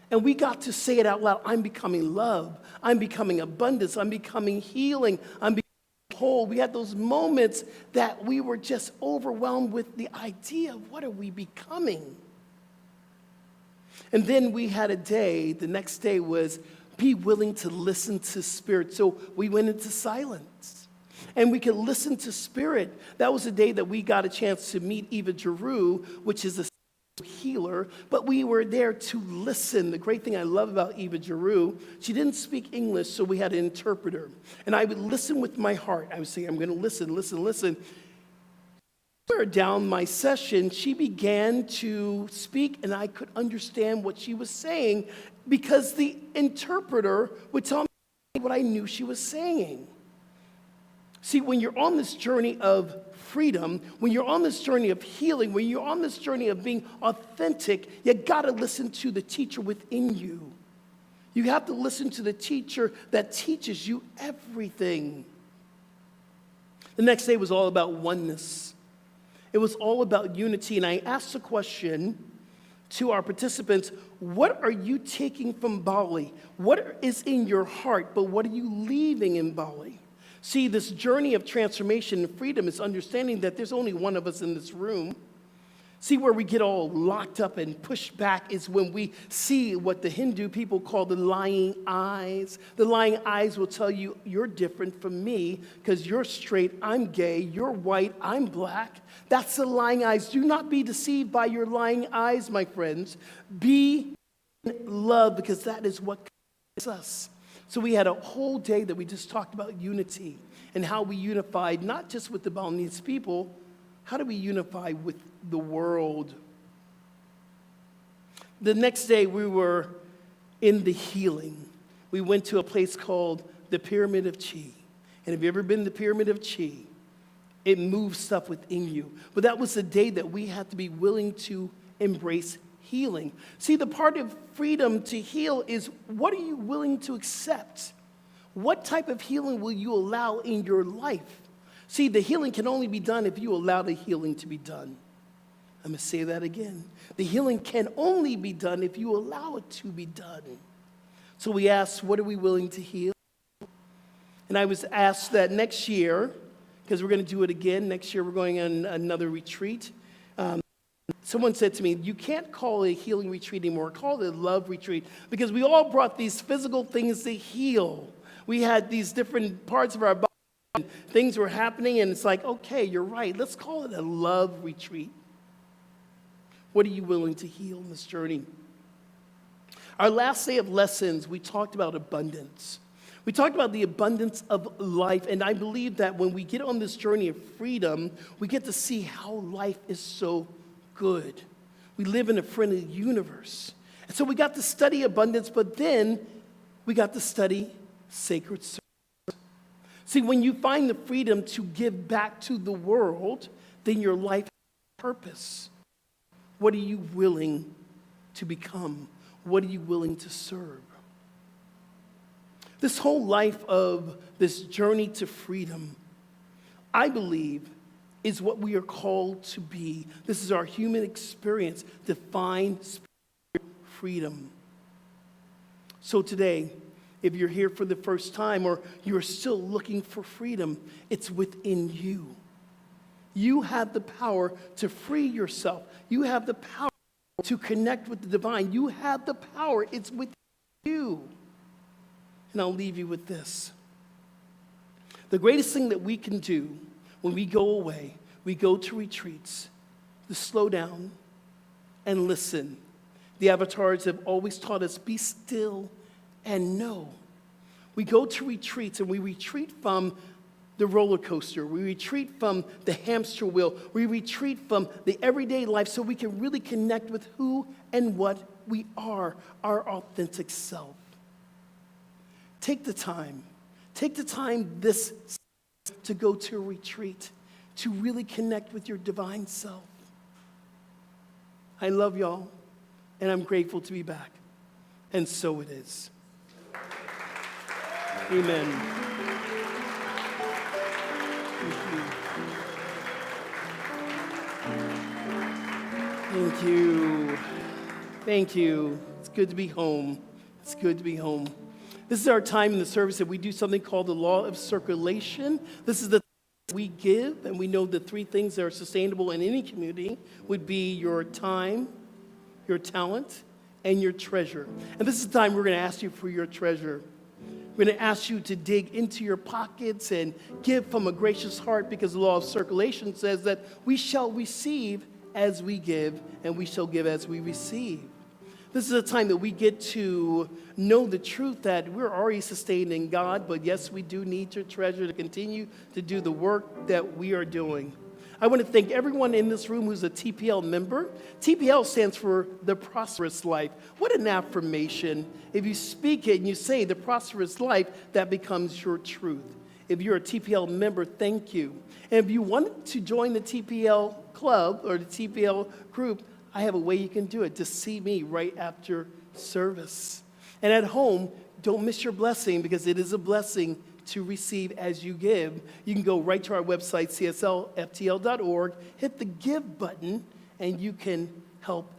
And we got to say it out loud. I'm becoming love. I'm becoming abundance. I'm becoming healing. I'm becoming whole. We had those moments that we were just overwhelmed with the idea of what are we becoming? And then we had a day, the next day was be willing to listen to Spirit. So we went into silence. And we could listen to Spirit. That was the day that we got a chance to meet Eva Giroux, which is a healer, but we were there to listen. The great thing I love about Eva Giroux, she didn't speak English, so we had an interpreter. And I would listen with my heart. I would say, I'm going to listen. Down my session, she began to speak, and I could understand what she was saying because the interpreter would tell me what I knew she was saying. See, when you're on this journey of freedom, when you're on this journey of healing, when you're on this journey of being authentic, you got to listen to the teacher within you. You have to listen to the teacher that teaches you everything. The next day was all about oneness. It was all about unity. And I asked the question to our participants, what are you taking from Bali? What is in your heart, but what are you leaving in Bali? See, this journey of transformation and freedom is understanding that there's only one of us in this room. See, where we get all locked up and pushed back is when we see what the Hindu people call the lying eyes. The lying eyes will tell you, you're different from me because you're straight, I'm gay, you're white, I'm black. That's the lying eyes. Do not be deceived by your lying eyes, my friends. Be in love, because that is what connects us. So we had a whole day that we just talked about unity and how we unified, not just with the Balinese people, how do we unify with the world? The next day we were in the healing. We went to a place called the Pyramid of Chi. And have you ever been to the Pyramid of Chi? It moves stuff within you. But that was the day that we had to be willing to embrace healing. See, the part of freedom to heal is, what are you willing to accept? What type of healing will you allow in your life? See, the healing can only be done if you allow the healing to be done. I'm going to say that again. The healing can only be done if you allow it to be done. So we asked, what are we willing to heal? And I was asked that next year, because we're going to do it again. Next year we're going on another retreat. Someone said to me, you can't call it a healing retreat anymore. Call it a love retreat, because we all brought these physical things to heal. We had these different parts of our body, and things were happening, and it's like, okay, you're right. Let's call it a love retreat. What are you willing to heal in this journey? Our last day of lessons, we talked about abundance. We talked about the abundance of life, and I believe that when we get on this journey of freedom, we get to see how life is so good. We live in a friendly universe. And so we got to study abundance, but then we got to study sacred service. See, when you find the freedom to give back to the world, then your life has purpose. What are you willing to become? What are you willing to serve? This whole life of this journey to freedom, I believe, is what we are called to be. This is our human experience, to find spiritual freedom. So today, if you're here for the first time or you're still looking for freedom, it's within you. You have the power to free yourself. You have the power to connect with the divine. You have the power. It's within you. And I'll leave you with this. The greatest thing that we can do when we go away, we go to retreats, to slow down and listen. The avatars have always taught us, be still and know. We go to retreats and we retreat from the roller coaster. We retreat from the hamster wheel. We retreat from the everyday life so we can really connect with who and what we are, our authentic self. Take the time Take the time this to go to a retreat, to really connect with your divine self. I love y'all, and I'm grateful to be back. And so it is. Amen. Thank you. Thank you. It's good to be home. It's good to be home. This is our time in the service that we do something called the law of circulation. This is the we give, and we know the three things that are sustainable in any community would be your time, your talent, and your treasure. And this is the time we're going to ask you for your treasure. We're going to ask you to dig into your pockets and give from a gracious heart, because the law of circulation says that we shall receive as we give, and we shall give as we receive. This is a time that we get to know the truth that we're already sustained in God, but yes, we do need your treasure to continue to do the work that we are doing. I want to thank everyone in this room who's a TPL member. TPL stands for the prosperous life. What an affirmation. If you speak it and you say the prosperous life, that becomes your truth. If you're a TPL member, thank you. And if you want to join the TPL club or the TPL group, I have a way you can do it. Just see me right after service. And at home, don't miss your blessing, because it is a blessing to receive as you give. You can go right to our website, cslftl.org, hit the give button, and you can help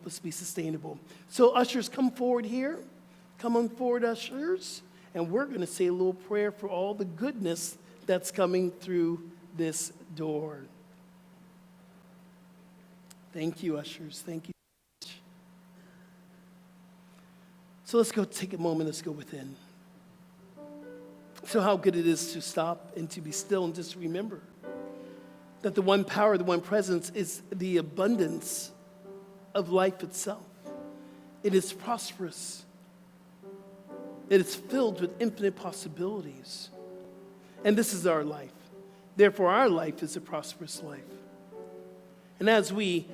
us be sustainable. So ushers, come forward here. Come on forward, ushers. And we're going to say a little prayer for all the goodness that's coming through this door. Thank you, ushers. Thank you. So let's go take a moment. Let's go within. So how good it is to stop and to be still and just remember that the one power, the one presence is the abundance of life itself. It is prosperous. It is filled with infinite possibilities. And this is our life. Therefore, our life is a prosperous life. And as we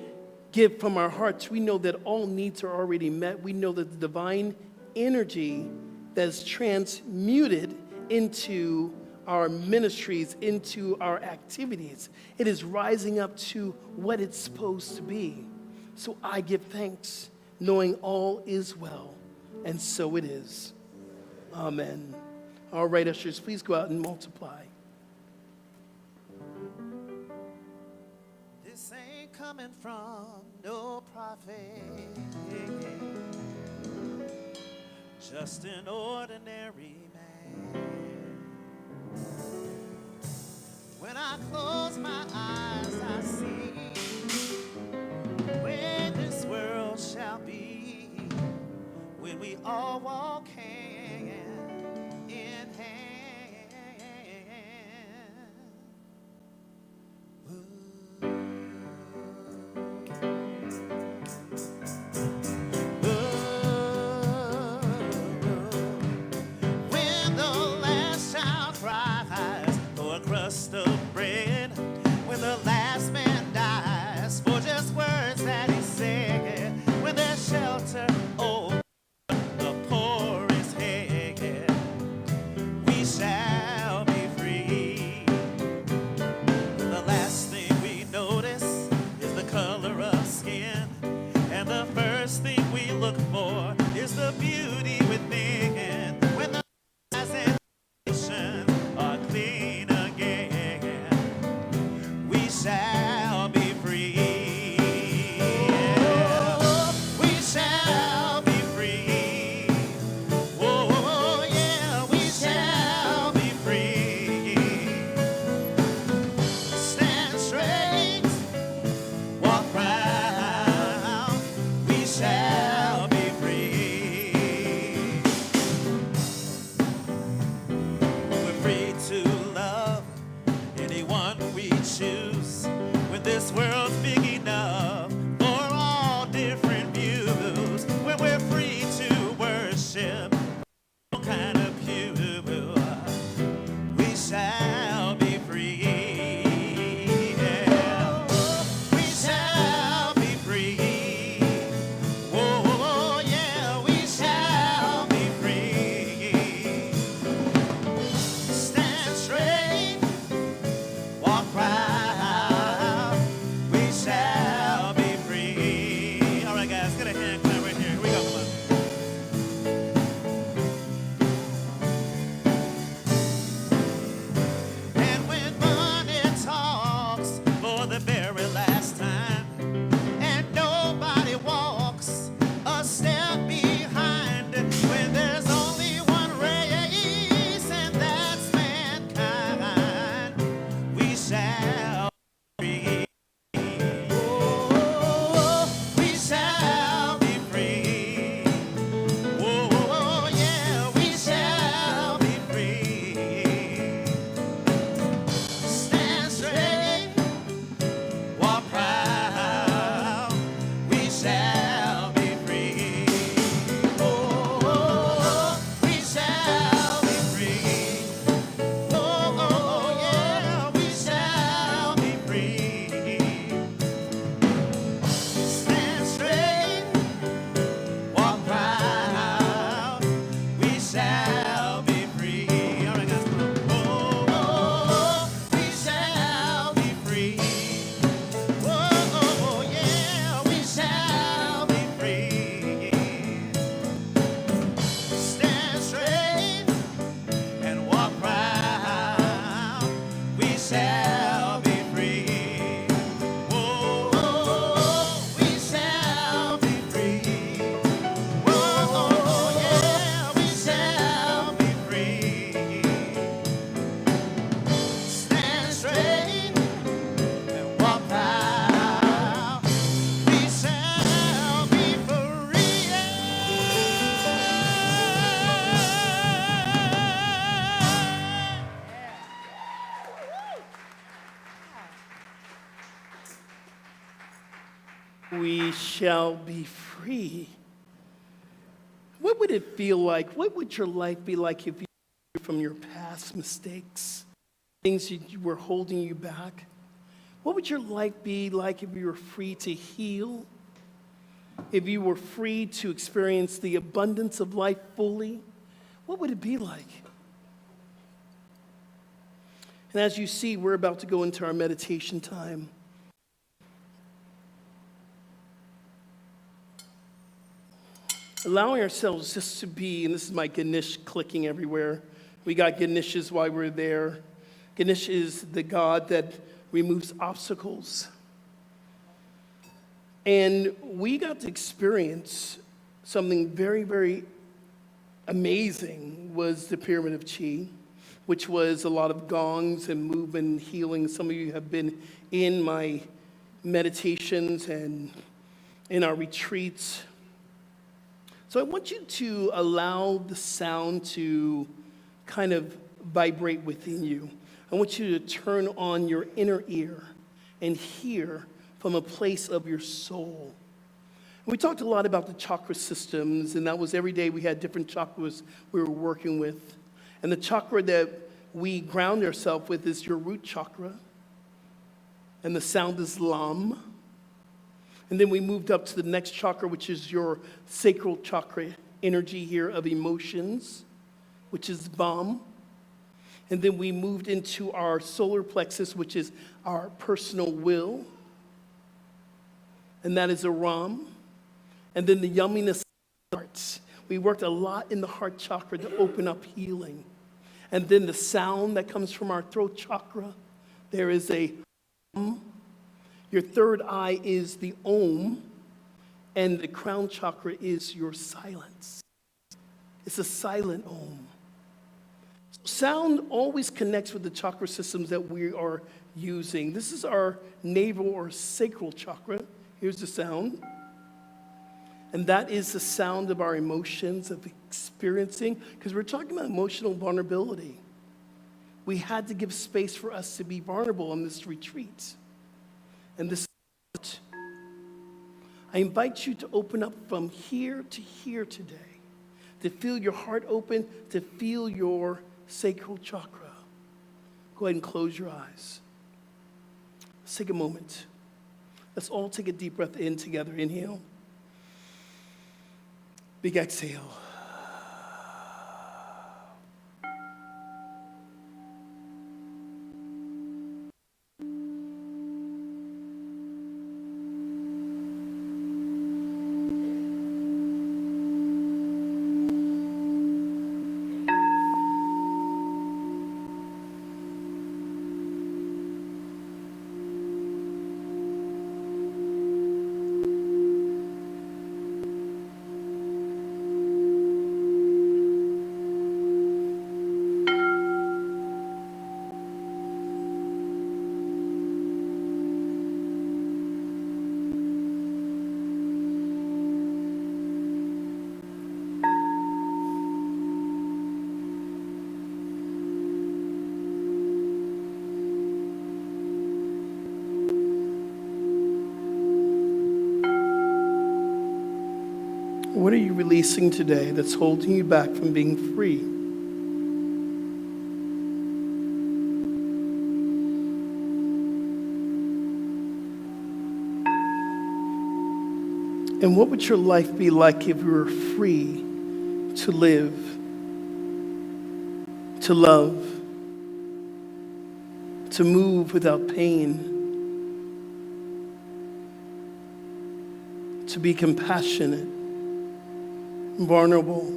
give from our hearts, we know that all needs are already met. We know that the divine energy that is transmuted into our ministries, into our activities, it is rising up to what it's supposed to be. So I give thanks, knowing all is well, and so it is. Amen. All right, ushers, please go out and multiply. This ain't coming from no prophet, just an ordinary man. When I close my eyes, I see where this world shall be, when we all walk hand in hand. When the last child cries for a crust of bread, when the last man dies for just words that he said, when there's shelter over the poorest head, we shall be free. The last thing we notice is the color of skin, and the first thing we look for is the beauty within. When the eyes and nations are clean again, we shall be free. We shall be free. Oh, yeah, we shall be free. Stand straight, walk round, we shall be free. We're free to love anyone we choose, when this world's big enough for all different views, when we're free to worship all kind of pew, we shall be free. Yeah. We shall be free. Oh, yeah, we shall be free. we shall be free. What would it feel like? What would your life be like if you were from your past mistakes, things that were holding you back? What would your life be like if you were free to heal? If you were free to experience the abundance of life fully? What would it be like? And as you see, we're about to go into our meditation time. Allowing ourselves just to be, and this is my Ganesh clicking everywhere. We got Ganeshes while we're there. Ganesh is the god that removes obstacles. And we got to experience something very, very amazing was the Pyramid of Chi, which was a lot of gongs and movement and healing. Some of you have been in my meditations and in our retreats. So I want you to allow the sound to kind of vibrate within you. I want you to turn on your inner ear and hear from a place of your soul. We talked a lot about the chakra systems, and that was every day we had different chakras we were working with. And the chakra that we ground ourselves with is your root chakra, and the sound is Lam. And then we moved up to the next chakra, which is your sacral chakra energy here of emotions, which is Vam. And then we moved into our solar plexus, which is our personal will, and that is a Ram. And then the yumminess of the heart. We worked a lot in the heart chakra to open up healing. And then the sound that comes from our throat chakra, there is a Om. Your third eye is the Om, and the crown chakra is your silence. It's a silent Om. Sound always connects with the chakra systems that we are using. This is our navel or sacral chakra. Here's the sound. And that is the sound of our emotions, of experiencing, because we're talking about emotional vulnerability. We had to give space for us to be vulnerable in this retreat. And this, I invite you to open up from here to here today, to feel your heart open, to feel your sacral chakra. Go ahead and close your eyes. Let's take a moment. Let's all take a deep breath in together. Inhale. Big exhale. What are you releasing today that's holding you back from being free? And what would your life be like if you were free to live, to love, to move without pain, to be compassionate, vulnerable?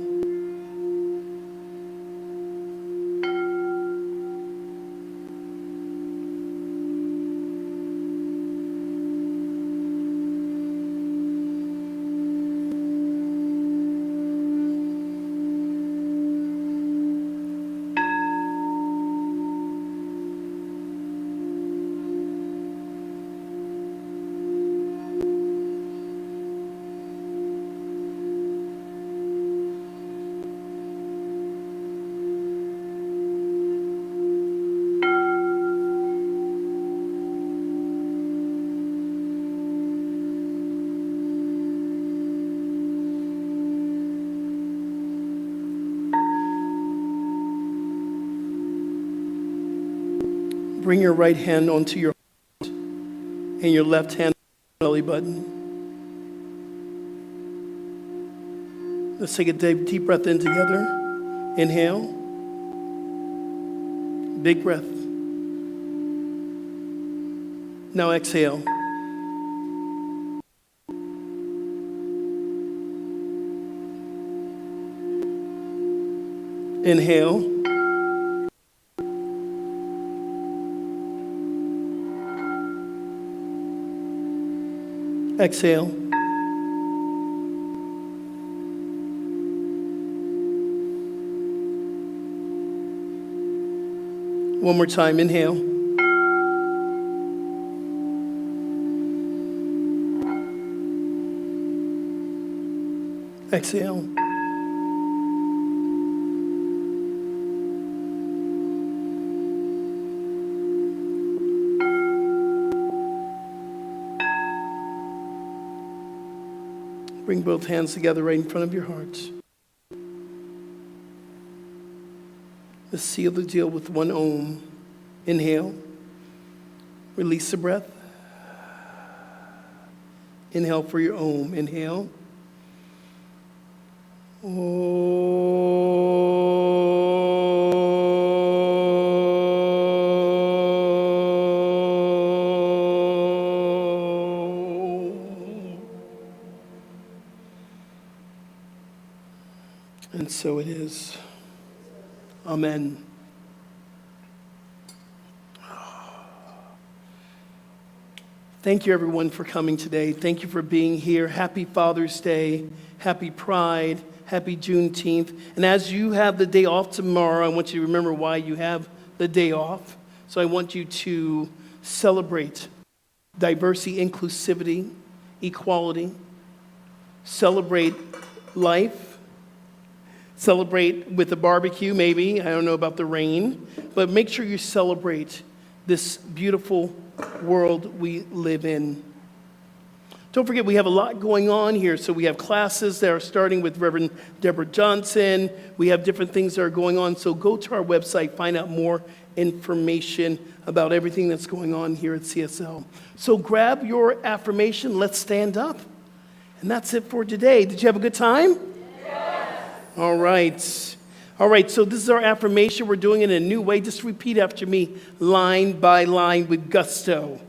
Bring your right hand onto your heart and your left hand on your belly button. Let's take a deep breath in together. Inhale. Big breath. Now exhale. Inhale. Exhale. One more time. Inhale. Exhale. Bring both hands together right in front of your heart. Let's seal the deal with one Om. Inhale. Release the breath. Inhale for your Om. Inhale. And so it is. Amen. Thank you, everyone, for coming today. Thank you for being here. Happy Father's Day. Happy Pride. Happy Juneteenth. And as you have the day off tomorrow, I want you to remember why you have the day off. So I want you to celebrate diversity, inclusivity, equality. Celebrate life. Celebrate with a barbecue, maybe. I don't know about the rain. But make sure you celebrate this beautiful world we live in. Don't forget, we have a lot going on here. So we have classes that are starting with Reverend Deborah Johnson. We have different things that are going on. So go to our website, find out more information about everything that's going on here at CSL. So grab your affirmation. Let's stand up. And that's it for today. Did you have a good time? All right. All right, so this is our affirmation. We're doing it in a new way. Just repeat after me, line by line with gusto.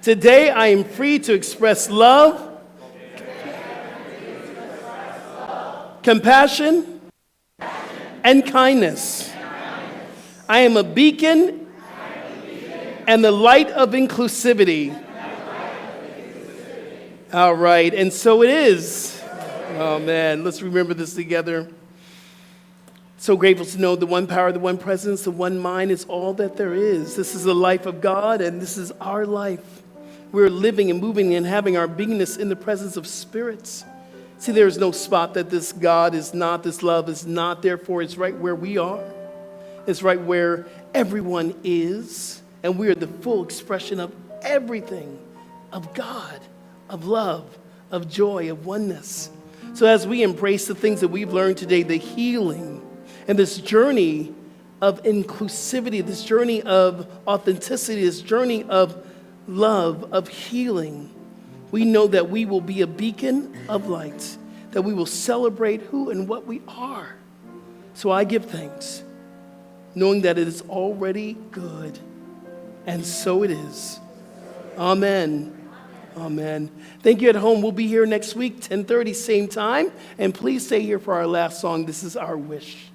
Today, I am free to express love, compassion, and kindness. I am a beacon and the light of inclusivity. All right, and so it is. Oh, man, let's remember this together. So grateful to know the one power, the one presence, the one mind is all that there is. This is the life of God, and this is our life. We're living and moving and having our beingness in the presence of spirits. See, there is no spot that this God is not, this love is not. Therefore, it's right where we are. It's right where everyone is, and we are the full expression of everything, of God, of love, of joy, of oneness. So as we embrace the things that we've learned today, the healing and this journey of inclusivity, this journey of authenticity, this journey of love, of healing, we know that we will be a beacon of light, that we will celebrate who and what we are. So I give thanks, knowing that it is already good, and so it is. Amen. Amen. Thank you at home. We'll be here next week, 10:30, same time. And please stay here for our last song. This is Our Wish.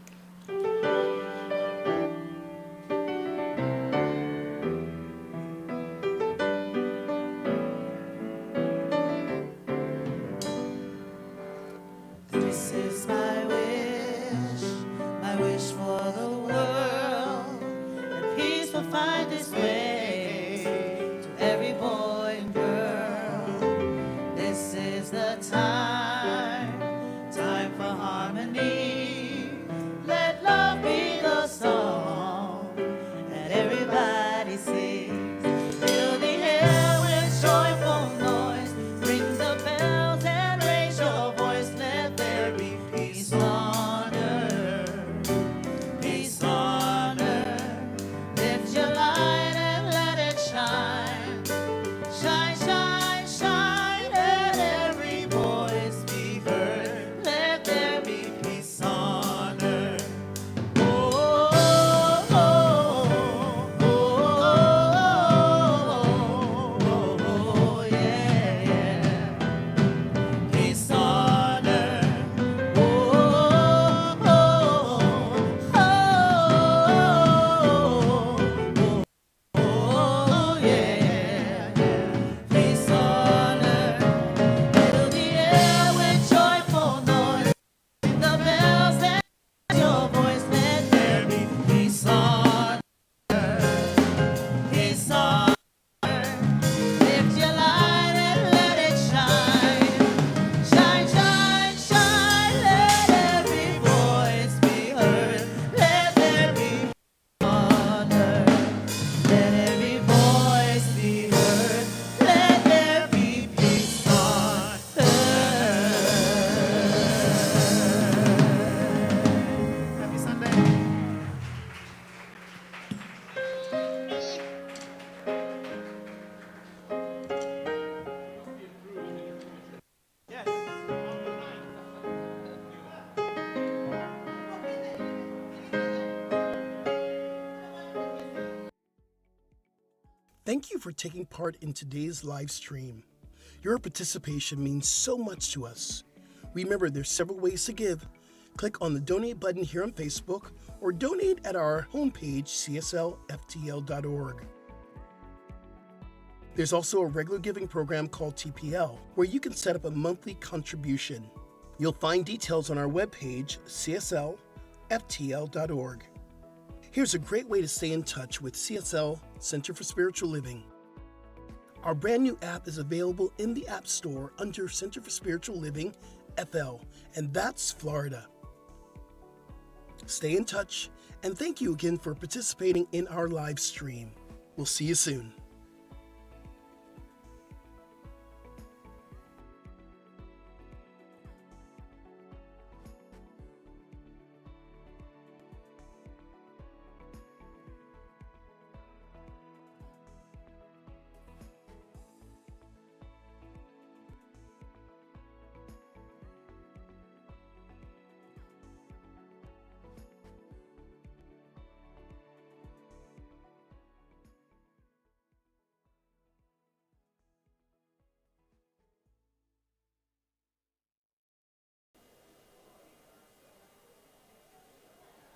This is my wish for the world, that peace will find its way to every boy and girl. This is the time for harmony Thank you for taking part in today's live stream. Your participation means so much to us. Remember, there's several ways to give. Click on the donate button here on Facebook or donate at our homepage, cslftl.org. There's also a regular giving program called TPL, where you can set up a monthly contribution. You'll find details on our webpage, cslftl.org. Here's a great way to stay in touch with CSL Center for Spiritual Living. Our brand new app is available in the App Store under Center for Spiritual Living, FL, and that's Florida. Stay in touch, and thank you again for participating in our live stream. We'll see you soon.